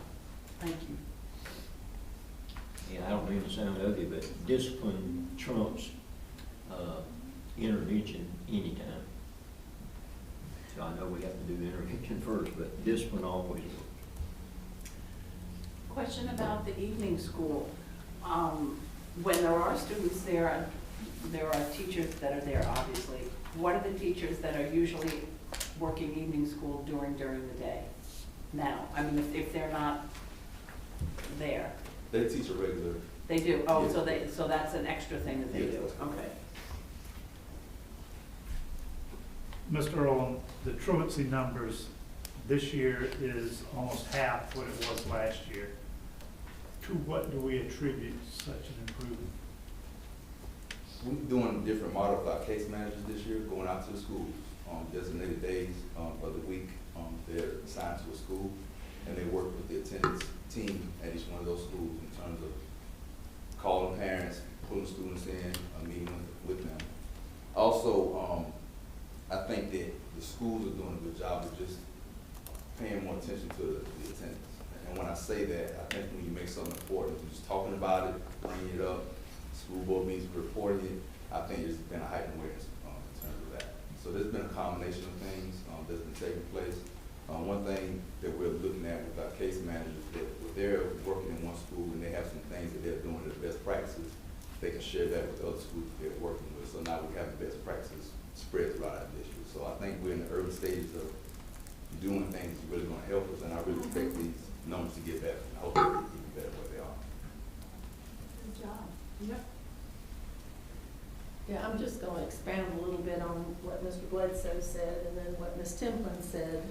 thank you. Yeah, I don't mean to sound ugly, but discipline trumps, intervention anytime. So I know we have to do the intervention first, but discipline always works. Question about the evening school. When there are students there are teachers that are there, obviously. What are the teachers that are usually working evening school during the day now? I mean, if they're not there. They teach a regular. They do, oh, Yes. so that's an extra thing that they Yes, do, that's correct. okay. Mr. Earl, the truancy numbers this year is almost half what it was last year. To what do we attribute such an improvement? We're doing a different model for our case managers this year, going out to the schools, designated days of the week. They're assigned to a school, and they work with the attendance team at each one of those schools in terms of calling parents, pulling students in, meeting with them. Also, I think that the schools are doing a good job of just paying more attention to the attendance. And when I say that, I think when you make something important, just talking about it, bringing it up, school board meetings, reporting it, I think there's been a heightened awareness in terms of that. So there's been a combination of things that's been taking place. One thing that we're looking at with our case managers, that if they're working in one school and they have some things that they're doing as best practices, they can share that with the other schools they're working with. So now we have the best practices spread throughout our district. So I think we're in the early stages of doing things that's really going to help us, and I really expect these numbers to get better. I hope they get even better where they are. Good job. Yep. Yeah, I'm just gonna expand a little bit on what Mr. Bledsoe said and then what Ms. Templin said.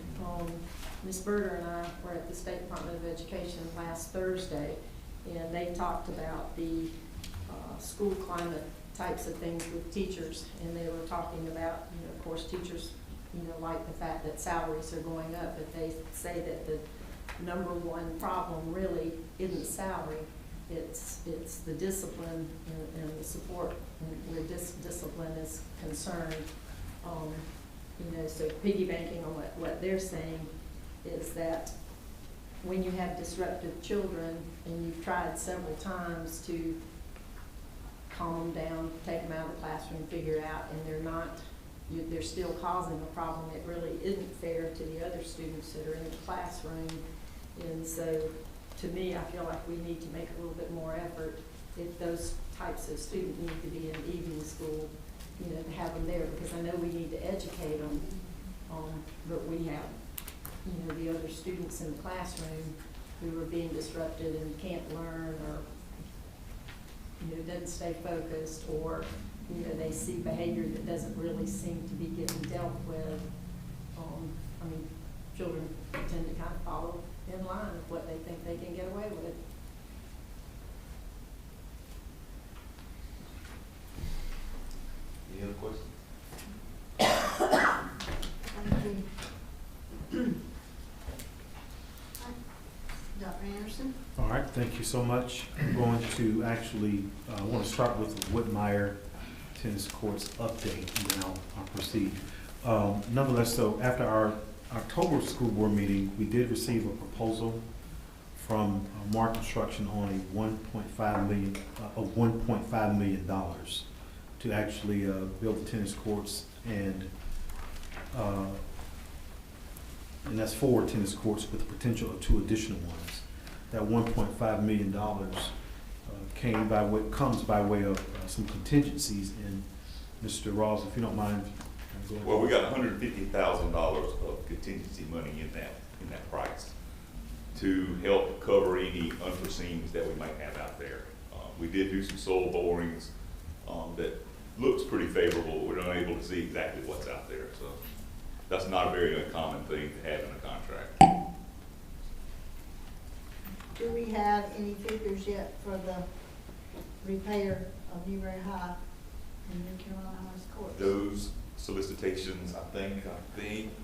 Ms. Berger and I were at the State Department of Education last Thursday, and they talked about the school climate types of things with teachers, and they were talking about, of course, teachers, like the fact that salaries are going up, but they say that the number one problem really isn't salary. It's the discipline and the support where discipline is concerned. So piggybacking on what they're saying is that when you have disruptive children and you've tried several times to calm them down, take them out of the classroom, figure it out, and they're still causing a problem, it really isn't fair to the other students that are in the classroom. And so, to me, I feel like we need to make a little bit more effort if those types of students need to be in evening school, to have them there, because I know we need to educate them, but we have, the other students in the classroom who are being disrupted and can't learn, or, doesn't stay focused, or, they see behavior that doesn't really seem to be getting dealt with. Children tend to kind of follow in line with what they think they can get away with. Any other questions? Thank you. Dr. Anderson? All right, thank you so much. I'm going to actually, I want to start with the Whitmire Tennis Courts update, and then I'll proceed. Nonetheless, so after our October school board meeting, we did receive a proposal from Mark Construction on a $1.5 million to actually build the tennis courts, and that's 4 tennis courts with the potential of 2 additional ones. That $1.5 million comes by way of some contingencies. And Mr. Ross, if you don't mind. Well, we got $150,000 of contingency money in that price to help cover any unforeseens that we might have out there. We did do some soil borings that looks pretty favorable. We're unable to see exactly what's out there, so that's not a very uncommon thing to have in a contract. Do we have any figures yet for the repair of Newberry High and New Carolina House Courts? Those solicitations, I think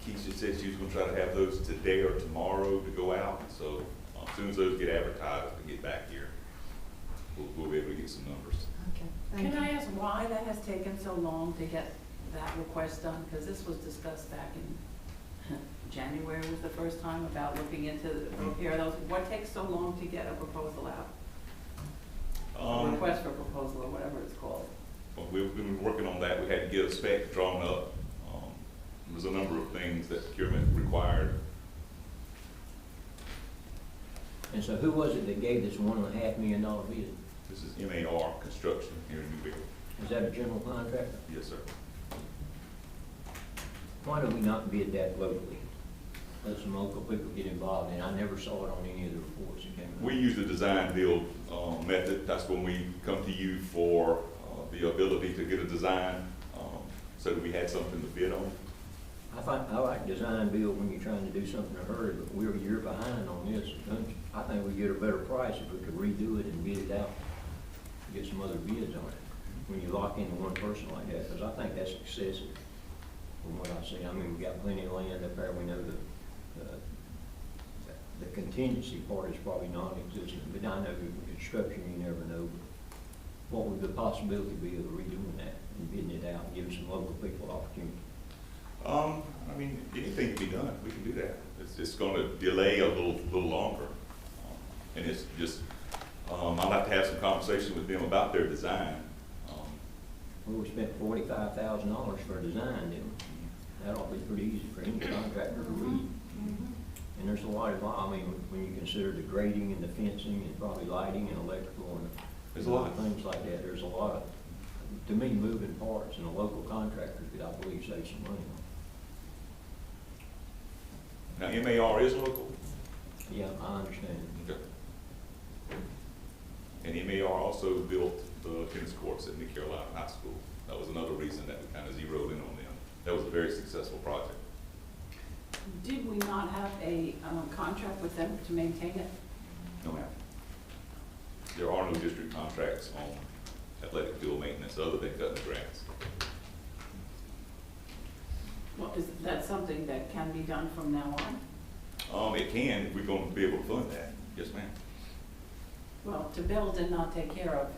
Keisha said she was gonna try to have those today or tomorrow to go out. So as soon as those get advertised and get back here, we'll be able to get some numbers. Okay, thank you. Can I ask why that has taken so long to get that request done? Because this was discussed back in January was the first time about looking into the repair of those. What takes so long to get a proposal out? Request for proposal or whatever it's called. Well, we've been working on that. We had to get a spec drawn up. There's a number of things that procurement required. And so who was it that gave this $1.5 million bid? This is MAR Construction here in Newberry. Is that a general contractor? Yes, sir. Why do we not bid that locally? Let some local people get involved, and I never saw it on any of the reports that came out. We use the design build method. That's when we come to you for the ability to get a design, so that we had something to bid on. I like design build when you're trying to do something in a hurry, but we're a year behind on this. I think we'd get a better price if we could redo it and bid it out, get some other bids on it, when you lock into one person like that, because I think that's excessive from what I see. I mean, we've got plenty of land up there. We know the contingency part is probably non-existent, but I know with construction, you never know. What would the possibility be of redoing that and bidding it out and giving some local people opportunity? I mean, anything can be done. We can do that. It's just going to delay a little longer, and it's just. I'll have to have some conversation with them about their design. Well, we spent $45,000 for a design, didn't we? That ought to be pretty easy for any contractor to read. And there's a lot involved. I mean, when you consider the grading and the fencing and probably lighting and electrical and there's a lot of things like that. There's a lot of, to me, moving parts, and a local contractor could, I believe, save some money on. Now, MAR is local. Yeah, I understand. Okay. And MAR also built the tennis courts at Mid Carolina High School. That was another reason that we kind of zeroed in on them. That was a very successful project. Did we not have a contract with them to maintain it? No, ma'am. There are no district contracts on athletic field maintenance other than cutting the grass. Well, is that something that can be done from now on? It can, if we're going to be able to fund that. Yes, ma'am. Well, to build and not take care of.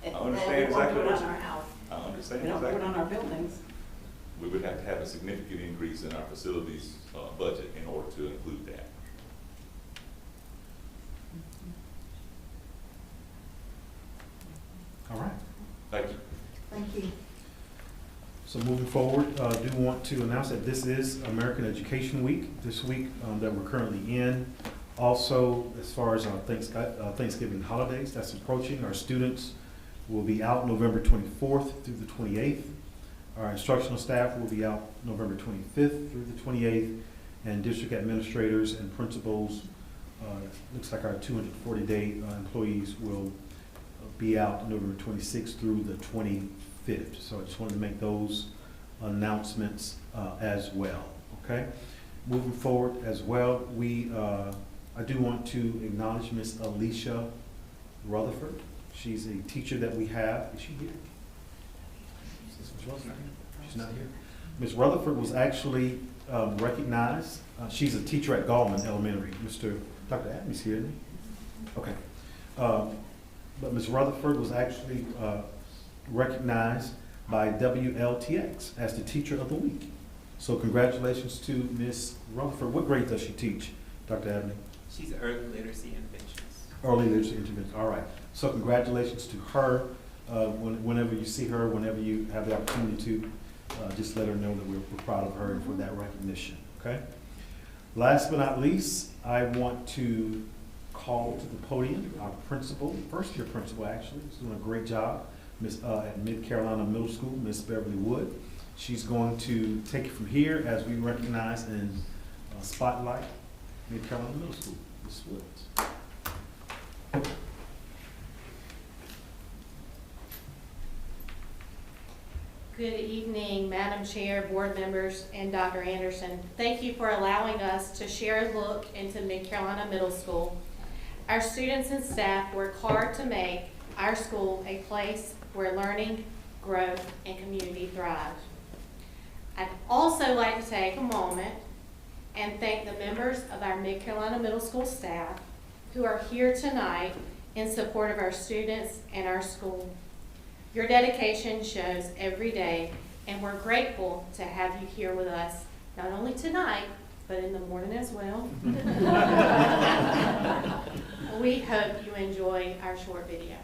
I understand exactly We what don't do it on you. our house. I understand We don't do it exactly. on our buildings. We would have to have a significant increase in our facilities budget in order to include that. All right. Thank you. Thank you. So moving forward, I do want to announce that this is American Education Week, this week that we're currently in. Also, as far as our Thanksgiving holidays, that's approaching. Our students will be out November 24th through the 28th. Our instructional staff will be out November 25th through the 28th. And district administrators and principals, looks like our 240-day employees will be out November 26th through the 25th. So I just wanted to make those announcements as well, okay? Moving forward as well, I do want to acknowledge Miss Alicia Rutherford. She's a teacher that we have. Is she here? She's not here. Ms. Rutherford was actually recognized. She's a teacher at Gallman Elementary. Dr. Adams here, isn't he? Okay. But Ms. Rutherford was actually recognized by WLTX as the Teacher of the Week. So congratulations to Ms. Rutherford. What grade does she teach, Dr. Abney? She's an early literacy interventionist. Early literacy intervention. All right. So congratulations to her. Whenever you see her, whenever you have the opportunity to, just let her know that we're proud of her and for that recognition. Okay. Last but not least, I want to call to the podium our principal, first-year principal actually, is doing a great job, at Mid Carolina Middle School, Miss Beverly Wood. She's going to take it from here as we recognize and spotlight Mid Carolina Middle School. Ms. Woods. Good evening, Madam Chair, board members, and Dr. Anderson. Thank you for allowing us to share a look into Mid Carolina Middle School. Our students and staff work hard to make our school a place where learning, growth, and community thrive. I'd also like to take a moment and thank the members of our Mid Carolina Middle School staff who are here tonight in support of our students and our school. Your dedication shows every day and we're grateful to have you here with us, not only tonight, but in the morning as well. We hope you enjoy our short video.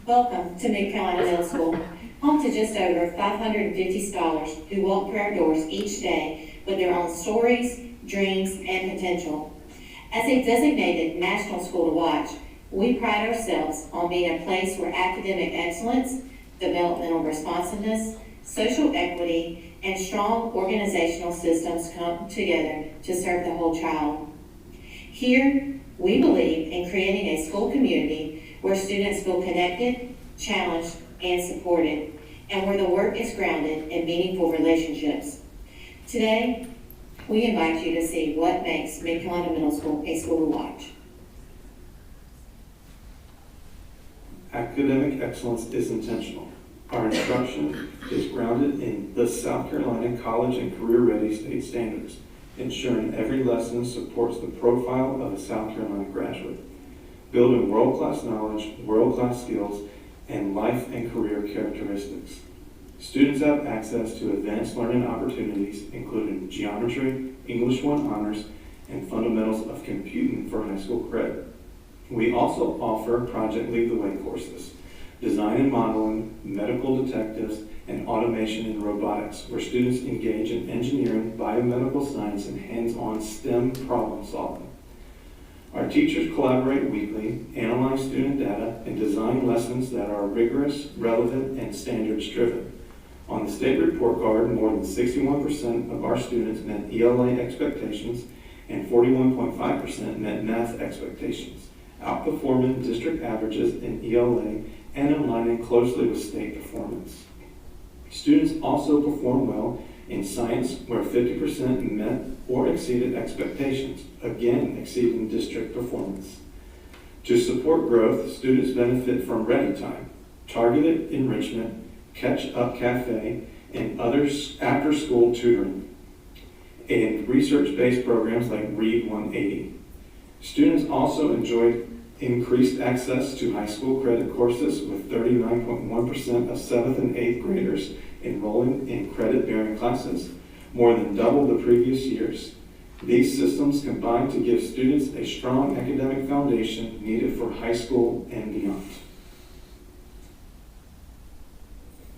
Welcome to Mid-Carolina Middle School, home to just over 550 scholars who walk through our doors each day with their own stories, dreams, and potential. As a designated national school to watch, we pride ourselves on being a place where academic excellence, developmental responsiveness, social equity, and strong organizational systems come together to serve the whole child. Here, we believe in creating a school community where students feel connected, challenged, and supported, and where the work is grounded in meaningful relationships. Today, we invite you to see what makes Mid-Carolina Middle School a school to watch. Academic excellence is intentional. Our instruction is grounded in the South Carolina College and Career Ready state standards, ensuring every lesson supports the profile of a South Carolina graduate, building world-class knowledge, world-class skills, and life and career characteristics. Students have access to advanced learning opportunities, including geometry, English 1 honors, and fundamentals of computing for high school credit. We also offer Project Lead the Way courses, design and modeling, medical detectives, and automation and robotics, where students engage in engineering, biomedical science, and hands-on STEM problem solving. Our teachers collaborate weekly, analyze student data, and design lessons that are rigorous, relevant, and standards-driven. On the state report card, more than 61% of our students met ELA expectations, and 41.5% met math expectations, outperforming district averages in ELA and aligning closely with state performance. Students also perform well in science, where 50% met or exceeded expectations, again exceeding district performance. To support growth, students benefit from Ready Time, targeted enrichment, Catch-Up Cafe, and other after-school tutoring, and research-based programs like Read 180. Students also enjoy increased access to high school credit courses, with 39.1% of 7th and 8th graders enrolling in credit-bearing classes, more than double the previous years. These systems combine to give students a strong academic foundation needed for high school and beyond.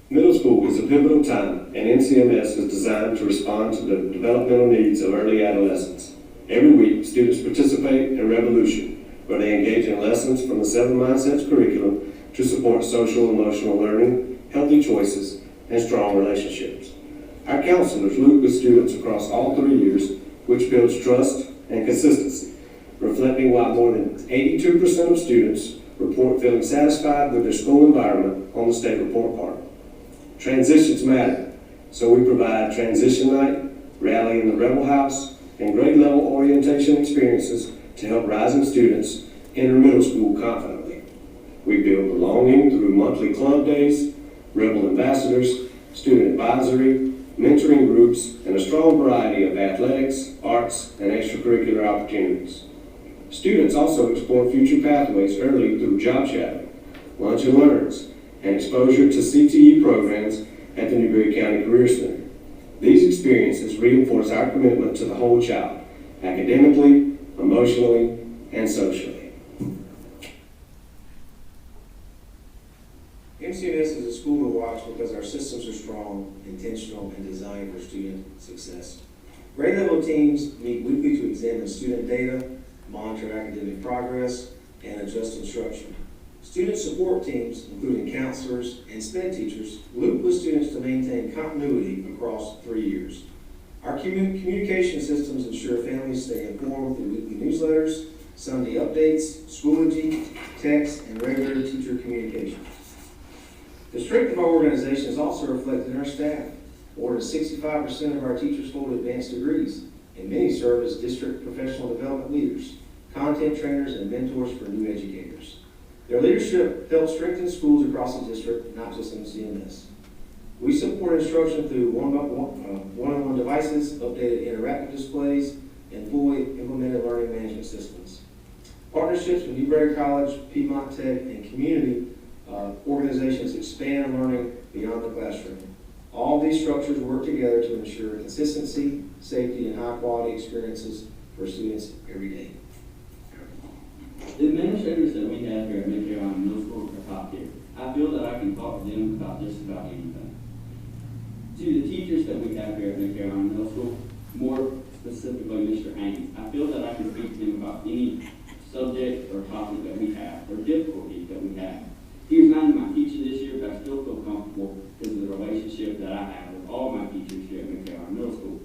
Middle school is a pivotal time, and NCMS is designed to respond to the developmental needs of early adolescents. Every week, students participate in Revolution, where they engage in lessons from the 7 Mindsets curriculum to support social and emotional learning, healthy choices, and strong relationships. Our counselors loop with students across all 3 years, which builds trust and consistency, reflecting why more than 82% of students report feeling satisfied with their school environment on the state report card. Transitions matter, so we provide transition night, rally in the Rebel House, and grade level orientation experiences to help rising students enter middle school confidently. We build belonging through monthly club days, Rebel ambassadors, student advisory, mentoring groups, and a strong variety of athletics, arts, and extracurricular opportunities. Students also explore future pathways early through job shadowing, lunch and learns, and exposure to CTE programs at the Newberry County Career Center. These experiences reinforce our commitment to the whole child, academically, emotionally, and socially. MCMS is a school to watch because our systems are strong, intentional, and designed for student success. Grade level teams meet weekly to examine student data, monitor academic progress, and adjust instruction. Student support teams, including counselors and SPED teachers, loop with students to maintain continuity across 3 years. Our communication systems ensure families stay informed through weekly newsletters, Sunday updates, Schoology, text, and regular teacher communication. The strength of our organization is also reflected in our staff. More than 65% of our teachers hold advanced degrees, and many serve as district professional development leaders, content trainers, and mentors for new educators. Their leadership helps strengthen schools across the district, not just MCMS. We support instruction through one-on-one devices, updated interactive displays, and fully implemented learning management systems. Partnerships with Newberry College, Piedmont Tech, and community organizations expand learning beyond the classroom. All these structures work together to ensure consistency, safety, and high-quality experiences for students every day. The administrators that we have here at Mid Carolina Middle School are top tier. I feel that I can talk to them about just about anything. To the teachers that we have here at Mid Carolina Middle School, more specifically Mr. Haynes, I feel that I can speak to him about any subject or topic that we have, or difficulty that we have. He was not my teacher this year, but I still feel comfortable because of the relationship that I have with all my teachers here at Mid Carolina Middle School.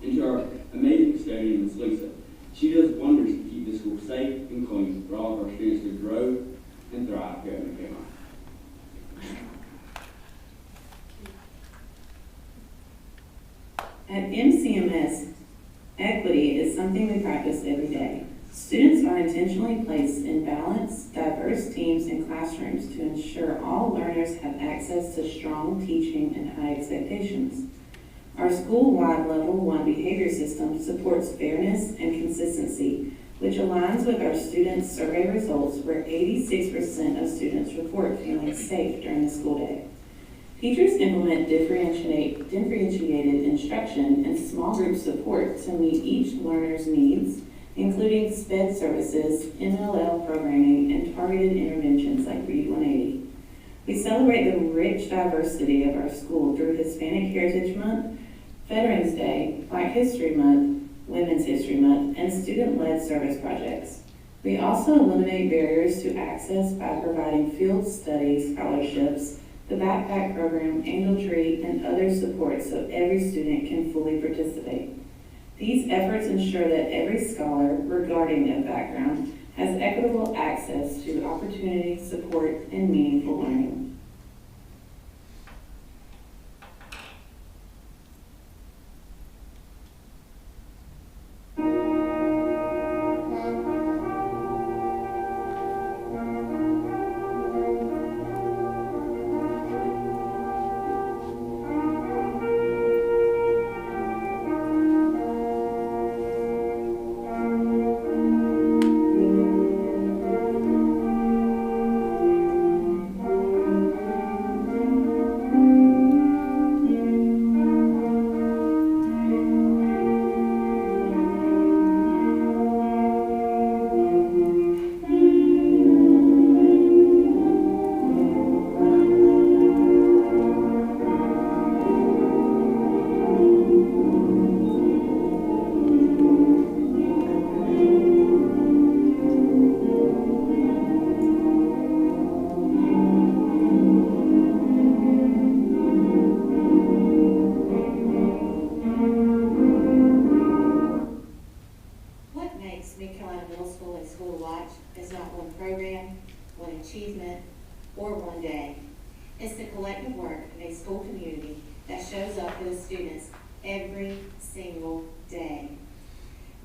And to our amazing custodian, Ms. Lisa, she does wonders to keep the school safe and clean for all of our students to grow and thrive here at Mid Carolina. At MCMS, equity is something we practice every day. Students are intentionally placed in balanced, diverse teams and classrooms to ensure all learners have access to strong teaching and high expectations. Our school-wide Level 1 behavior system supports fairness and consistency, which aligns with our students' survey results where 86% of students report feeling safe during the school day. Teachers implement differentiated instruction and small group support to meet each learner's needs, including SPED services, MLL programming, and targeted interventions like Read 180. We celebrate the rich diversity of our school through Hispanic Heritage Month, Veterans Day, Black History Month, Women's History Month, and student-led service projects. We also eliminate barriers to access by providing field study scholarships, the backpack program, Angel Tree, and other support so every student can fully participate. These efforts ensure that every scholar, regarding their background, has equitable access to opportunity, support, and meaningful learning.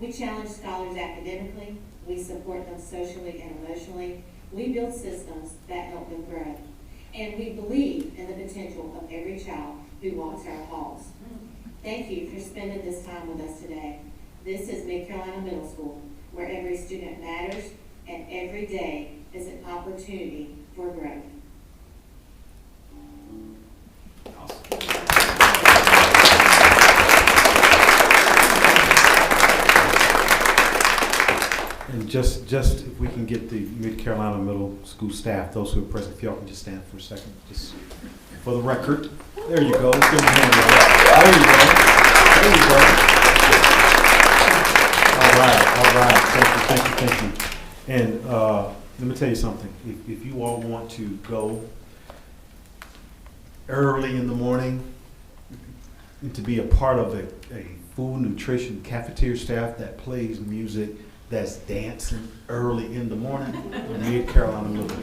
We challenge scholars academically, we support them socially and emotionally, we build systems that help them grow, and we believe in the potential of every child who walks our halls. Thank you for spending this time with us today. This is Mid Carolina Middle School, where every student matters and every day is an opportunity for growth. And just if we can get the Mid Carolina Middle School staff, those who are present, if y'all can just stand for a second, just for the record. There you go. Let's give them a hand. There you go. There you go. All right. Thank you. And let me tell you something. If you all want to go early in the morning and to be a part of a food nutrition cafeteria staff that plays music, that's dancing early in the morning in Mid Carolina Middle.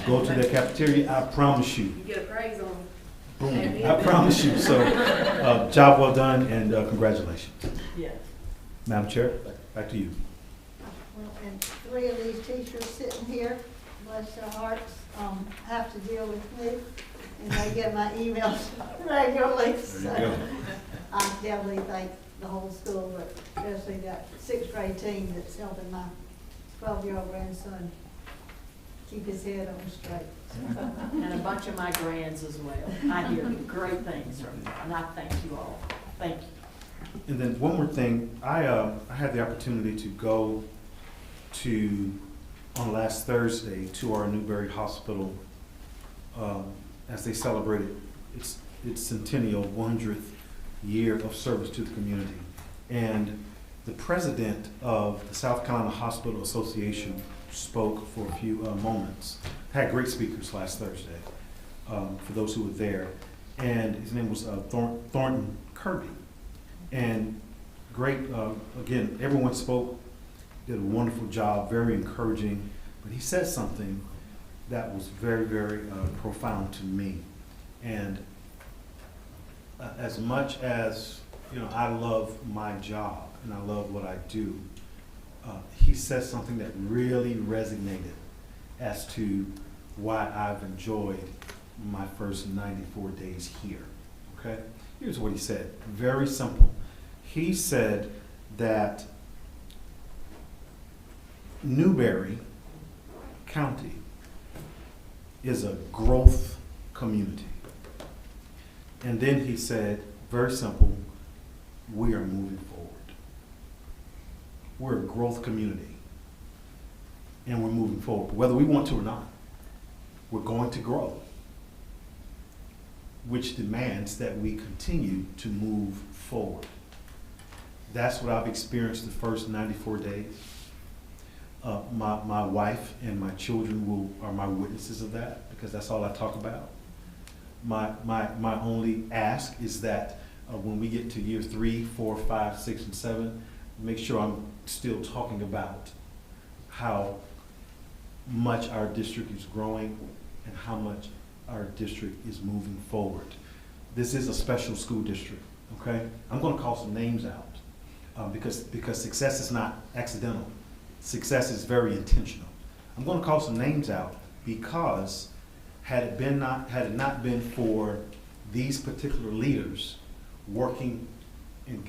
Go to the cafeteria, I promise you. You get a praise on. Boom, I promise you. So, job well done and congratulations. Yes. Madam Chair, back to you. Well, and 3 of these teachers sitting here, bless their hearts, have to deal with me, and they get my emails regularly. There you go. I definitely thank the whole school, but especially that 6th grade team that's helping my 12-year-old grandson keep his head on straight. And a bunch of my grands as well. I hear great things from them, and I thank you all. Thank you. And then one more thing, I had the opportunity to go on last Thursday to our Newberry Hospital as they celebrated its centennial 100th year of service to the community. And the president of the South Carolina Hospital Association spoke for a few moments. Had great speakers last Thursday, for those who were there. And his name was Thornton Kirby. And great, again, everyone spoke, did a wonderful job, very encouraging. But he said something that was very, very profound to me. And as much as, I love my job and I love what I do, he said something that really resonated as to why I've enjoyed my first 94 days here, okay? Here's what he said, very simple. He said that Newberry County is a growth community. And then he said, very simple, we are moving forward. We're a growth community, and we're moving forward. Whether we want to or not, we're going to grow, which demands that we continue to move forward. That's what I've experienced the first 94 days. My wife and my children are my witnesses of that, because that's all I talk about. My only ask is that when we get to year 3, 4, 5, 6, and 7, make sure I'm still talking about how much our district is growing and how much our district is moving forward. This is a special school district, okay? I'm going to call some names out because success is not accidental. Success is very intentional. I'm going to call some names out because had it not been for these particular leaders working and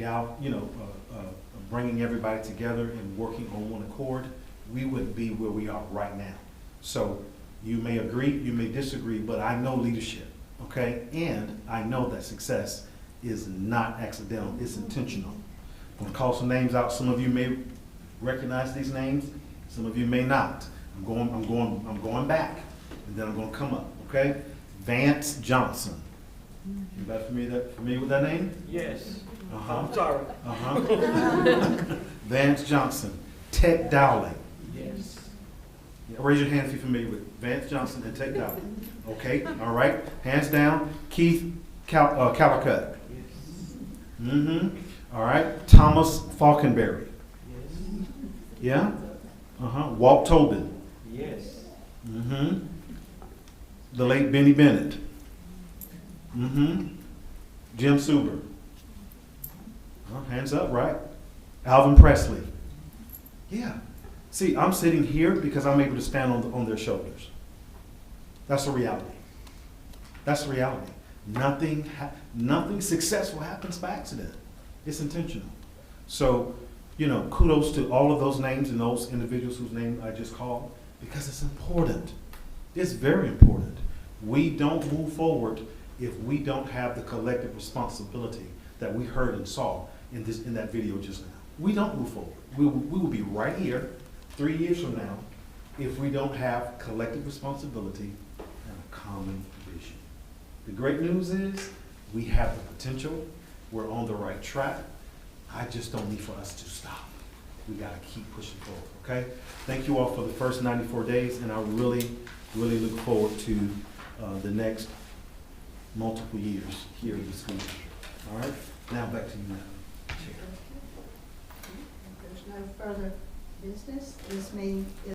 bringing everybody together and working on one accord, we wouldn't be where we are right now. So you may agree, you may disagree, but I know leadership, okay? And I know that success is not accidental, it's intentional. I'm gonna call some names out. Some of you may recognize these names, some of you may not. I'm going back, and then I'm gonna come up, okay? Vance Johnson. Anybody familiar with that name? Yes. Uh-huh. Sorry. Uh-huh. Vance Johnson. Ted Dowling. Yes. Raise your hand if you're familiar with Vance Johnson and Ted Dowling. Okay, all right. Hands down. Keith Calicut. Yes. Mm-hmm. All right. Thomas Falconberry. Yes. Yeah? Uh-huh. Walt Tobin. Yes. Mm-hmm. The late Benny Bennett. Mm-hmm. Jim Suber. Hands up, right? Alvin Presley. Yeah. See, I'm sitting here because I'm able to stand on their shoulders. That's a reality. That's a reality. Nothing successful happens by accident. It's intentional. So, kudos to all of those names and those individuals whose name I just called, because it's important. It's very important. We don't move forward if we don't have the collective responsibility that we heard and saw in that video just now. We don't move forward. We will be right here 3 years from now if we don't have collective responsibility and a common vision. The great news is we have the potential. We're on the right track. I just don't need for us to stop. We got to keep pushing forward, okay? Thank you all for the first 94 days, and I really, really look forward to the next multiple years here in the school district. All right? Now back to you, Madam Chair. If there's no further business, this meeting is